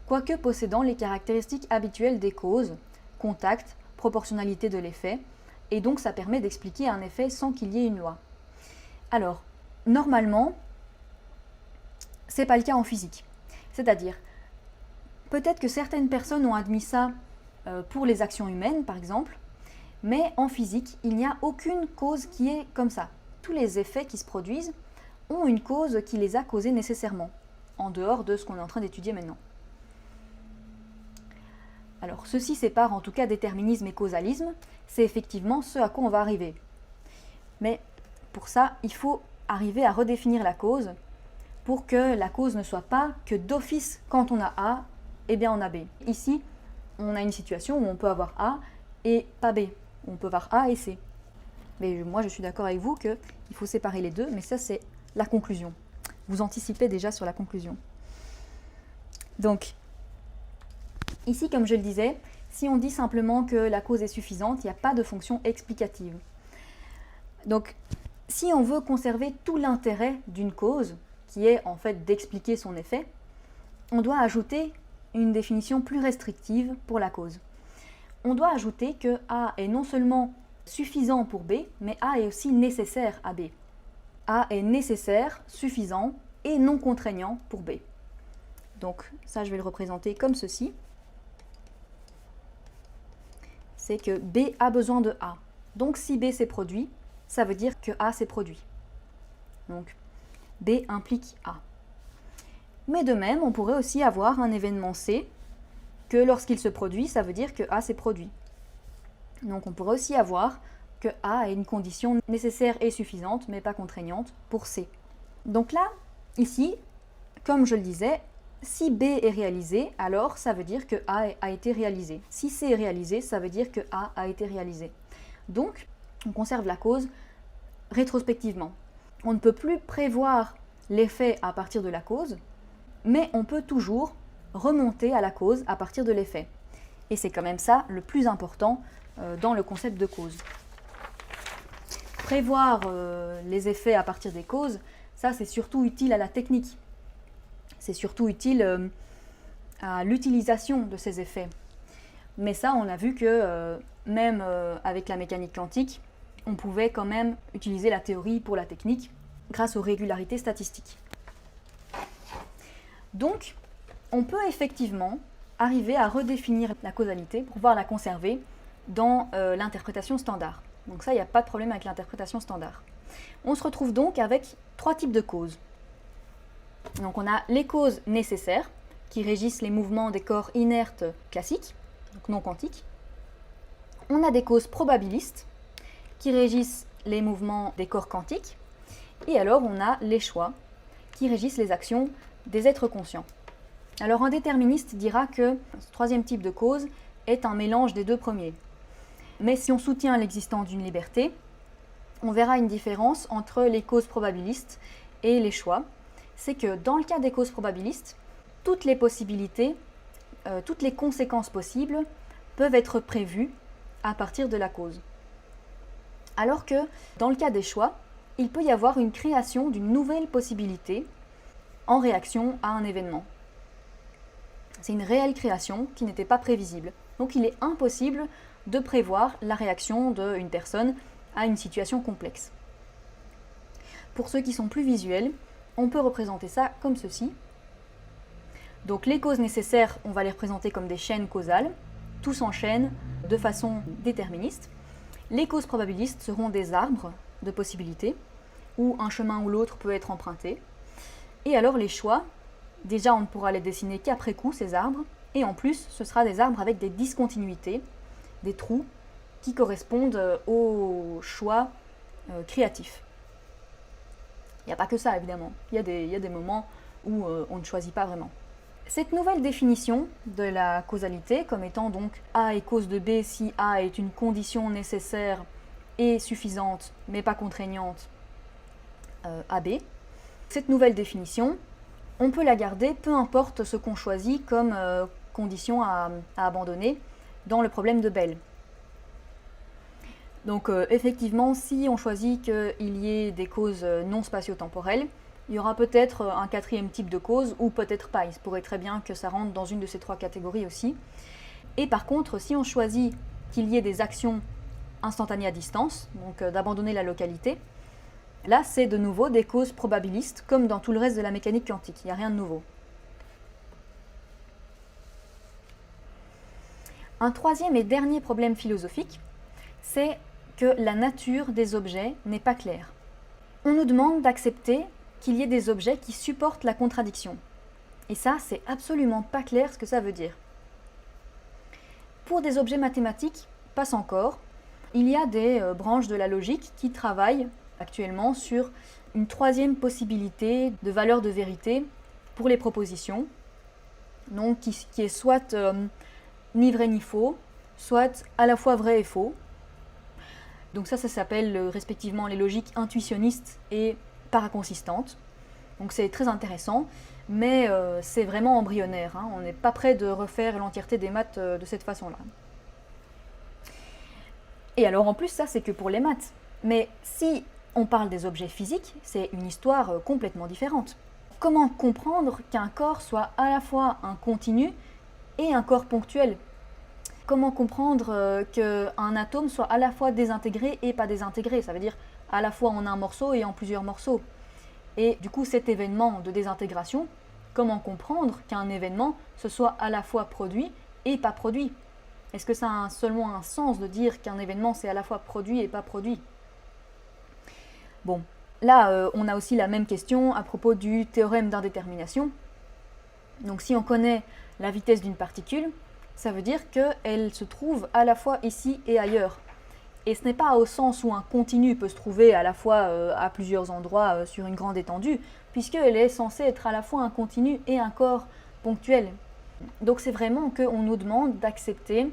quoique possédant les caractéristiques habituelles des causes, contact, proportionnalité de l'effet, et donc ça permet d'expliquer un effet sans qu'il y ait une loi. Alors, normalement, c'est pas le cas en physique. C'est-à-dire, peut-être que certaines personnes ont admis ça pour les actions humaines, par exemple, mais en physique, il n'y a aucune cause qui est comme ça. Tous les effets qui se produisent ont une cause qui les a causés nécessairement, en dehors de ce qu'on est en train d'étudier maintenant. Alors, ceci sépare en tout cas déterminisme et causalisme, c'est effectivement ce à quoi on va arriver. Mais pour ça, il faut arriver à redéfinir la cause pour que la cause ne soit pas que d'office, quand on a A, eh bien on a B. Ici, on a une situation où on peut avoir A et pas B. On peut avoir A et C. Mais moi, je suis d'accord avec vous qu'il faut séparer les deux, mais ça, c'est la conclusion. Vous anticipez déjà sur la conclusion. Donc, ici, comme je le disais, si on dit simplement que la cause est suffisante, il n'y a pas de fonction explicative. Donc, si on veut conserver tout l'intérêt d'une cause, qui est en fait d'expliquer son effet, on doit ajouter une définition plus restrictive pour la cause. On doit ajouter que A est non seulement suffisant pour B, mais A est aussi nécessaire à B. A est nécessaire, suffisant et non contraignant pour B. Donc ça, je vais le représenter comme ceci. C'est que B a besoin de A. Donc si B s'est produit, ça veut dire que A s'est produit. Donc B implique A. Mais de même, on pourrait aussi avoir un événement C, que lorsqu'il se produit, ça veut dire que A s'est produit. Donc on pourrait aussi avoir que A est une condition nécessaire et suffisante, mais pas contraignante, pour C. Donc là, ici, comme je le disais, si B est réalisé, alors ça veut dire que A a été réalisé. Si C est réalisé, ça veut dire que A a été réalisé. Donc, on conserve la cause rétrospectivement. On ne peut plus prévoir l'effet à partir de la cause, mais on peut toujours remonter à la cause à partir de l'effet. Et c'est quand même ça le plus important dans le concept de cause. Prévoir les effets à partir des causes, ça c'est surtout utile à la technique. C'est surtout utile à l'utilisation de ces effets. Mais ça, on a vu que même avec la mécanique quantique, on pouvait quand même utiliser la théorie pour la technique grâce aux régularités statistiques. Donc, on peut effectivement arriver à redéfinir la causalité pour pouvoir la conserver dans l'interprétation standard. Donc ça, il n'y a pas de problème avec l'interprétation standard. On se retrouve donc avec 3 types de causes. Donc on a les causes nécessaires, qui régissent les mouvements des corps inertes classiques, donc non quantiques. On a des causes probabilistes, qui régissent les mouvements des corps quantiques. Et alors on a les choix, qui régissent les actions des êtres conscients. Alors un déterministe dira que ce 3e type de cause est un mélange des 2 premiers. Mais si on soutient l'existence d'une liberté, on verra une différence entre les causes probabilistes et les choix. C'est que dans le cas des causes probabilistes, toutes les possibilités, toutes les conséquences possibles peuvent être prévues à partir de la cause. Alors que dans le cas des choix, il peut y avoir une création d'une nouvelle possibilité en réaction à un événement. C'est une réelle création qui n'était pas prévisible. Donc il est impossible de prévoir la réaction d'une personne à une situation complexe. Pour ceux qui sont plus visuels, on peut représenter ça comme ceci. Donc les causes nécessaires, on va les représenter comme des chaînes causales. Tout s'enchaîne de façon déterministe. Les causes probabilistes seront des arbres de possibilités, où un chemin ou l'autre peut être emprunté. Et alors les choix, déjà on ne pourra les dessiner qu'après coup, ces arbres, et en plus ce sera des arbres avec des discontinuités, des trous, qui correspondent aux choix créatifs. Il n'y a pas que ça évidemment, il y a des moments où on ne choisit pas vraiment. Cette nouvelle définition de la causalité, comme étant donc A est cause de B si A est une condition nécessaire et suffisante, mais pas contraignante, à B, cette nouvelle définition, on peut la garder peu importe ce qu'on choisit comme condition à abandonner dans le problème de Bell. Donc effectivement, si on choisit qu'il y ait des causes non spatio-temporelles, il y aura peut-être un 4e type de cause, ou peut-être pas. Il se pourrait très bien que ça rentre dans une de ces 3 catégories aussi. Et par contre, si on choisit qu'il y ait des actions instantanées à distance, donc d'abandonner la localité, là c'est de nouveau des causes probabilistes, comme dans tout le reste de la mécanique quantique. Il n'y a rien de nouveau. Un 3e et dernier problème philosophique, c'est que la nature des objets n'est pas claire. On nous demande d'accepter qu'il y ait des objets qui supportent la contradiction. Et ça, c'est absolument pas clair ce que ça veut dire. Pour des objets mathématiques, passe encore. Il y a des branches de la logique qui travaillent actuellement sur une 3e possibilité de valeur de vérité pour les propositions, donc qui est soit ni vrai ni faux, soit à la fois vrai et faux. Donc ça s'appelle respectivement les logiques intuitionnistes et paraconsistantes. Donc c'est très intéressant, mais c'est vraiment embryonnaire. On n'est pas prêt de refaire l'entièreté des maths de cette façon-là. Et alors en plus, ça c'est que pour les maths. Mais si on parle des objets physiques, c'est une histoire complètement différente. Comment comprendre qu'un corps soit à la fois un continu et un corps ponctuel ? Comment comprendre qu'un atome soit à la fois désintégré et pas désintégré ? Ça veut dire à la fois en un morceau et en plusieurs morceaux. Et du coup, cet événement de désintégration, comment comprendre qu'un événement, ce soit à la fois produit et pas produit? Est-ce que ça a seulement un sens de dire qu'un événement, c'est à la fois produit et pas produit? Bon, là, on a aussi la même question à propos du théorème d'indétermination. Donc si on connaît la vitesse d'une particule, ça veut dire qu'elle se trouve à la fois ici et ailleurs. Et ce n'est pas au sens où un continu peut se trouver à la fois à plusieurs endroits sur une grande étendue, puisqu'elle est censée être à la fois un continu et un corps ponctuel. Donc c'est vraiment qu'on nous demande d'accepter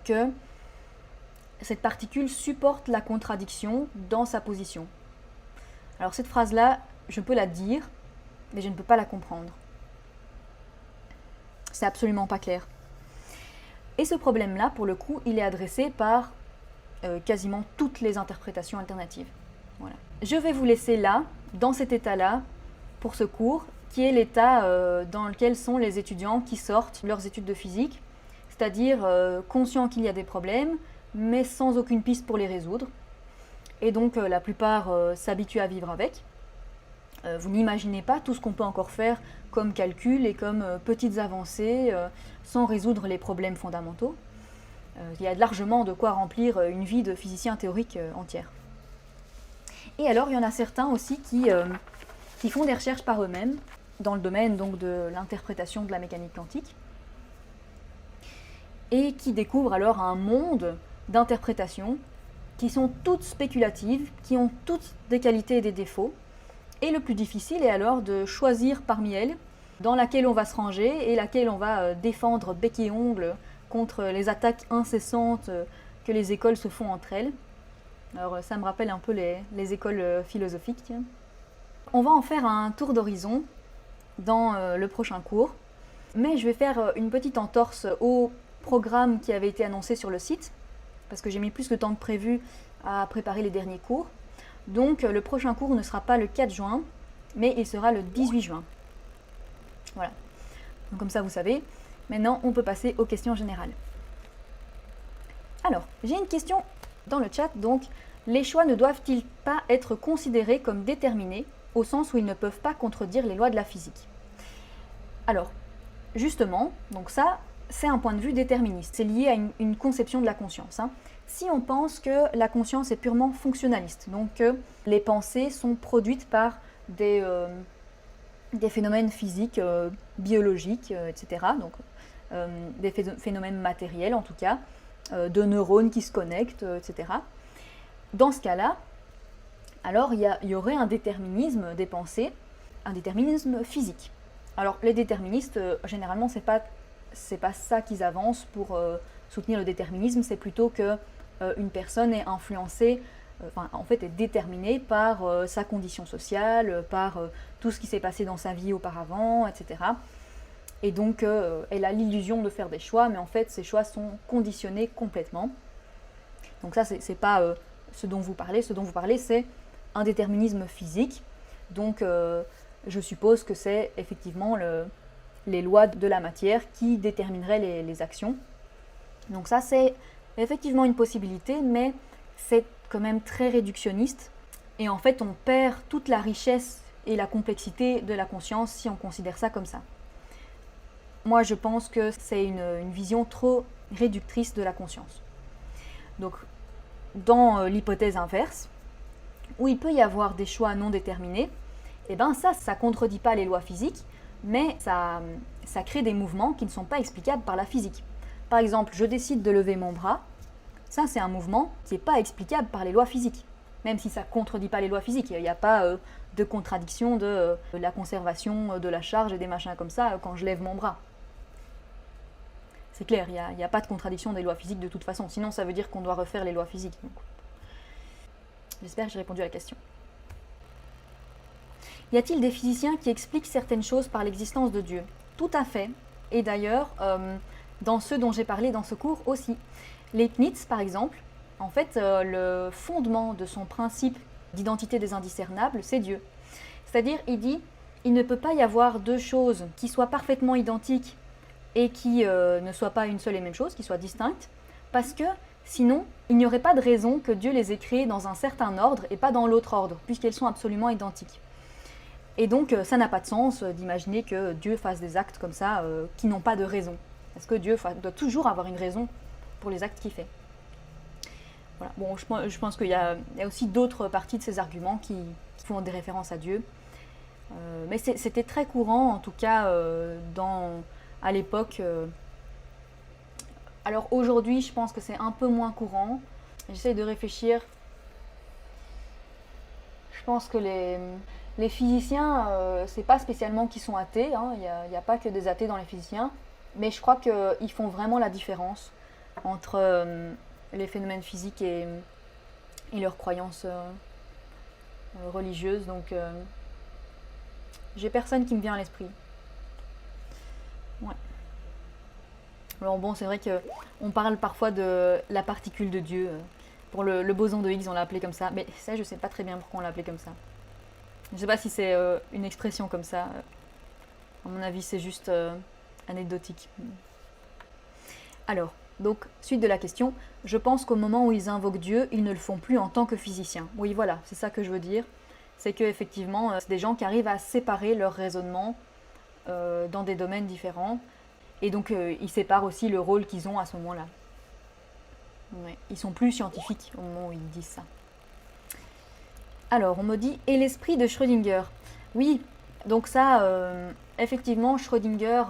que cette particule supporte la contradiction dans sa position. Alors cette phrase-là, je peux la dire, mais je ne peux pas la comprendre. C'est absolument pas clair. Et ce problème-là, pour le coup, il est adressé par quasiment toutes les interprétations alternatives. Voilà. Je vais vous laisser là, dans cet état-là, pour ce cours, qui est l'état dans lequel sont les étudiants qui sortent leurs études de physique, c'est-à-dire conscients qu'il y a des problèmes, mais sans aucune piste pour les résoudre. Et donc la plupart s'habituent à vivre avec. Vous n'imaginez pas tout ce qu'on peut encore faire comme calcul et comme petites avancées sans résoudre les problèmes fondamentaux. Il y a largement de quoi remplir une vie de physicien théorique entière. Et alors, il y en a certains aussi qui font des recherches par eux-mêmes dans le domaine donc, de l'interprétation de la mécanique quantique et qui découvrent alors un monde d'interprétations qui sont toutes spéculatives, qui ont toutes des qualités et des défauts. Et le plus difficile est alors de choisir parmi elles dans laquelle on va se ranger et laquelle on va défendre bec et ongle contre les attaques incessantes que les écoles se font entre elles. Alors ça me rappelle un peu les écoles philosophiques. On va en faire un tour d'horizon dans le prochain cours, mais je vais faire une petite entorse au programme qui avait été annoncé sur le site, parce que j'ai mis plus de temps que prévu à préparer les derniers cours. Donc le prochain cours ne sera pas le 4 juin, mais il sera le 18 juin. Voilà. Donc, comme ça, vous savez. Maintenant, on peut passer aux questions générales. Alors, j'ai une question dans le chat. Donc, les choix ne doivent-ils pas être considérés comme déterminés, au sens où ils ne peuvent pas contredire les lois de la physique? Alors, justement, donc ça, c'est un point de vue déterministe. C'est lié à une conception de la conscience. Si on pense que la conscience est purement fonctionnaliste, donc que les pensées sont produites par des phénomènes physiques, biologiques, etc., donc des phénomènes matériels en tout cas, de neurones qui se connectent, etc. Dans ce cas-là, alors il y aurait un déterminisme des pensées, un déterminisme physique. Alors les déterministes, généralement, c'est pas ça qu'ils avancent pour soutenir le déterminisme, c'est plutôt que une personne est influencée, en fait est déterminée par sa condition sociale, par tout ce qui s'est passé dans sa vie auparavant, etc. Et donc elle a l'illusion de faire des choix, mais en fait ces choix sont conditionnés complètement. Donc ça c'est pas ce dont vous parlez. Ce dont vous parlez, c'est un déterminisme physique. Donc je suppose que c'est effectivement les lois de la matière qui détermineraient les actions. Donc ça c'est effectivement une possibilité, mais c'est quand même très réductionniste. Et en fait, on perd toute la richesse et la complexité de la conscience si on considère ça comme ça. Moi, je pense que c'est une vision trop réductrice de la conscience. Donc, dans l'hypothèse inverse, où il peut y avoir des choix non déterminés, eh ben ça ne contredit pas les lois physiques, mais ça crée des mouvements qui ne sont pas explicables par la physique. Par exemple, je décide de lever mon bras, ça c'est un mouvement qui n'est pas explicable par les lois physiques, même si ça ne contredit pas les lois physiques. Il n'y a pas de contradiction de la conservation de la charge et des machins comme ça quand je lève mon bras. C'est clair, il n'y a pas de contradiction des lois physiques de toute façon, sinon ça veut dire qu'on doit refaire les lois physiques. Donc, j'espère que j'ai répondu à la question. Y a-t-il des physiciens qui expliquent certaines choses par l'existence de Dieu? Tout à fait, et d'ailleurs, dans ceux dont j'ai parlé dans ce cours aussi. Leibniz, par exemple, en fait, le fondement de son principe d'identité des indiscernables, c'est Dieu. C'est-à-dire, il dit, il ne peut pas y avoir deux choses qui soient parfaitement identiques et qui ne soient pas une seule et même chose, qui soient distinctes, parce que sinon, il n'y aurait pas de raison que Dieu les ait créées dans un certain ordre et pas dans l'autre ordre, puisqu'elles sont absolument identiques. Et donc ça n'a pas de sens d'imaginer que Dieu fasse des actes comme ça qui n'ont pas de raison. Parce que Dieu doit toujours avoir une raison pour les actes qu'il fait. Voilà. Bon, je pense qu'il y a aussi d'autres parties de ces arguments qui font des références à Dieu. Mais c'était très courant, en tout cas à l'époque. Alors aujourd'hui, je pense que c'est un peu moins courant. J'essaie de réfléchir. Je pense que les physiciens, c'est pas spécialement qu'ils sont athées, hein. Il n'y a pas que des athées dans les physiciens. Mais je crois qu'ils font vraiment la différence entre les phénomènes physiques et leurs croyances religieuses. Donc, j'ai personne qui me vient à l'esprit. Ouais. Alors bon, c'est vrai qu'on parle parfois de la particule de Dieu. Pour le boson de Higgs, on l'a appelé comme ça. Mais ça, je sais pas très bien pourquoi on l'a appelé comme ça. Je sais pas si c'est une expression comme ça. À mon avis, c'est juste anecdotique. Alors, donc, suite de la question. Je pense qu'au moment où ils invoquent Dieu, ils ne le font plus en tant que physiciens. Oui, voilà, c'est ça que je veux dire. C'est qu'effectivement, c'est des gens qui arrivent à séparer leur raisonnement dans des domaines différents. Et donc, ils séparent aussi le rôle qu'ils ont à ce moment-là. Ouais. Ils sont plus scientifiques au moment où ils disent ça. Alors, on me dit « Et l'esprit de Schrödinger ?» Oui, donc ça, effectivement, Schrödinger,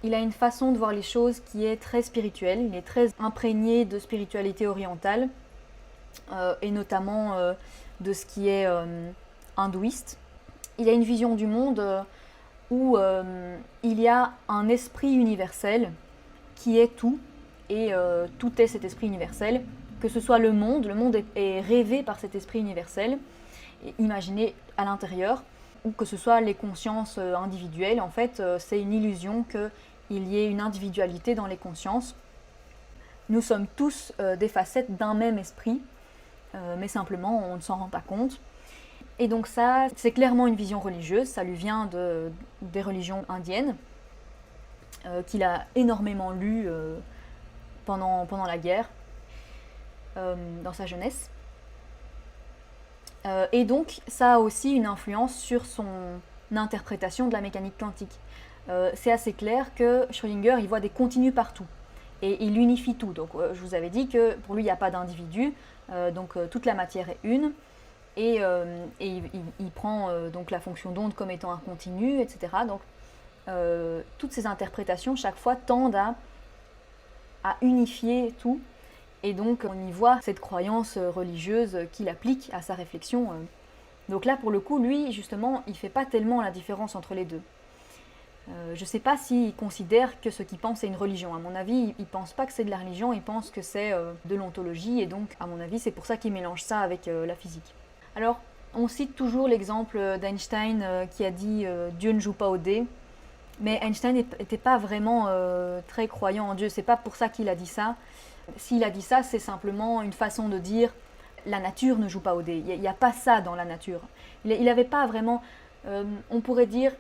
il a une façon de voir les choses qui est très spirituelle. Il est très imprégné de spiritualité orientale, et notamment de ce qui est hindouiste. Il a une vision du monde où il y a un esprit universel qui est tout, et tout est cet esprit universel, que ce soit le monde est rêvé par cet esprit universel, et imaginé à l'intérieur, ou que ce soit les consciences individuelles. En fait, c'est une illusion qu'il y ait une individualité dans les consciences. Nous sommes tous des facettes d'un même esprit, mais simplement on ne s'en rend pas compte. Et donc ça, c'est clairement une vision religieuse, ça lui vient des religions indiennes, qu'il a énormément lu pendant la guerre, dans sa jeunesse. Et donc, ça a aussi une influence sur son interprétation de la mécanique quantique. C'est assez clair que Schrödinger, il voit des continus partout. Et il unifie tout. Donc, je vous avais dit que pour lui, il n'y a pas d'individu. Donc, toute la matière est une. Et il prend donc la fonction d'onde comme étant un continu, etc. Donc, toutes ces interprétations, chaque fois, tendent à unifier tout. Et donc, on y voit cette croyance religieuse qu'il applique à sa réflexion. Donc là, pour le coup, lui, justement, il ne fait pas tellement la différence entre les deux. Je ne sais pas s'il considère que ce qu'il pense est une religion. À mon avis, il ne pense pas que c'est de la religion, il pense que c'est de l'ontologie. Et donc, à mon avis, c'est pour ça qu'il mélange ça avec la physique. Alors, on cite toujours l'exemple d'Einstein qui a dit « Dieu ne joue pas au dé ». Mais Einstein n'était pas vraiment très croyant en Dieu. C'est pas pour ça qu'il a dit ça. S'il a dit ça, c'est simplement une façon de dire la nature ne joue pas au dé. Il n'y a pas ça dans la nature. Il n'avait pas vraiment... on pourrait dire,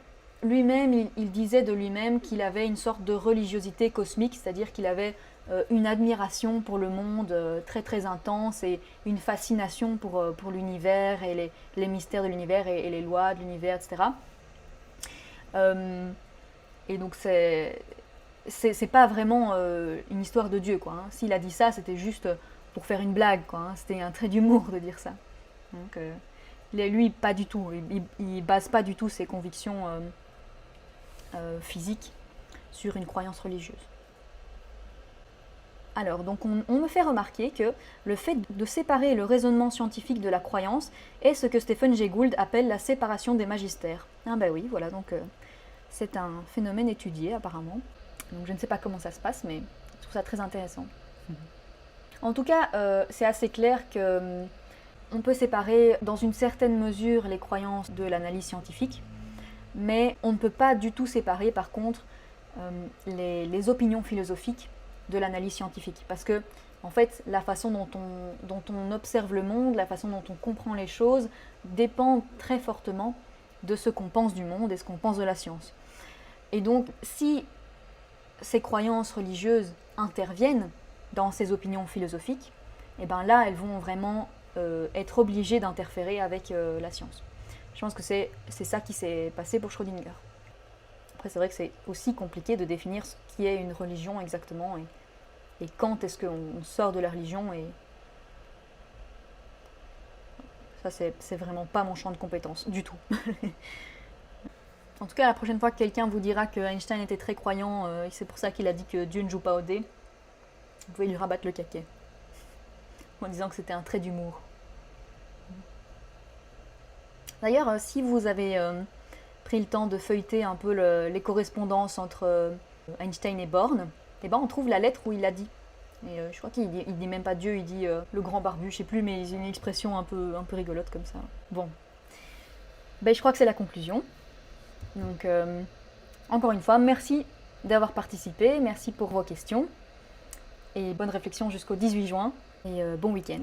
lui-même, il disait de lui-même qu'il avait une sorte de religiosité cosmique, c'est-à-dire qu'il avait une admiration pour le monde très très intense et une fascination pour l'univers et les mystères de l'univers et les lois de l'univers, etc. Et donc c'est pas vraiment une histoire de Dieu, quoi, hein. S'il a dit ça, c'était juste pour faire une blague, quoi, hein. C'était un trait d'humour de dire ça. Donc, lui, pas du tout. Il base pas du tout ses convictions physiques sur une croyance religieuse. Alors, donc on me fait remarquer que le fait de séparer le raisonnement scientifique de la croyance est ce que Stephen Jay Gould appelle la séparation des magistères. Ah ben oui, voilà, donc c'est un phénomène étudié apparemment. Donc je ne sais pas comment ça se passe, mais je trouve ça très intéressant. En tout cas, c'est assez clair qu'on peut séparer dans une certaine mesure les croyances de l'analyse scientifique, mais on ne peut pas du tout séparer par contre les opinions philosophiques de l'analyse scientifique. Parce que, en fait, la façon dont on observe le monde, la façon dont on comprend les choses, dépend très fortement de ce qu'on pense du monde et ce qu'on pense de la science. Et donc, si ces croyances religieuses interviennent dans ces opinions philosophiques, et bien là, elles vont vraiment être obligées d'interférer avec la science. Je pense que c'est ça qui s'est passé pour Schrödinger. Après, c'est vrai que c'est aussi compliqué de définir ce qui est une religion exactement et quand est-ce qu'on sort de la religion. Et ça, c'est vraiment pas mon champ de compétences du tout. En tout cas, la prochaine fois que quelqu'un vous dira que Einstein était très croyant et c'est pour ça qu'il a dit que Dieu ne joue pas au dé, vous pouvez lui rabattre le caquet en disant que c'était un trait d'humour. D'ailleurs, si vous avez pris le temps de feuilleter un peu les correspondances entre Einstein et Born, eh ben on trouve la lettre où il a dit. Et je crois qu'il dit même pas Dieu, il dit le grand barbu, je sais plus, mais il a une expression un peu rigolote comme ça. Bon. Ben, je crois que c'est la conclusion. Donc, encore une fois, merci d'avoir participé, merci pour vos questions, et bonne réflexion jusqu'au 18 juin, et bon week-end.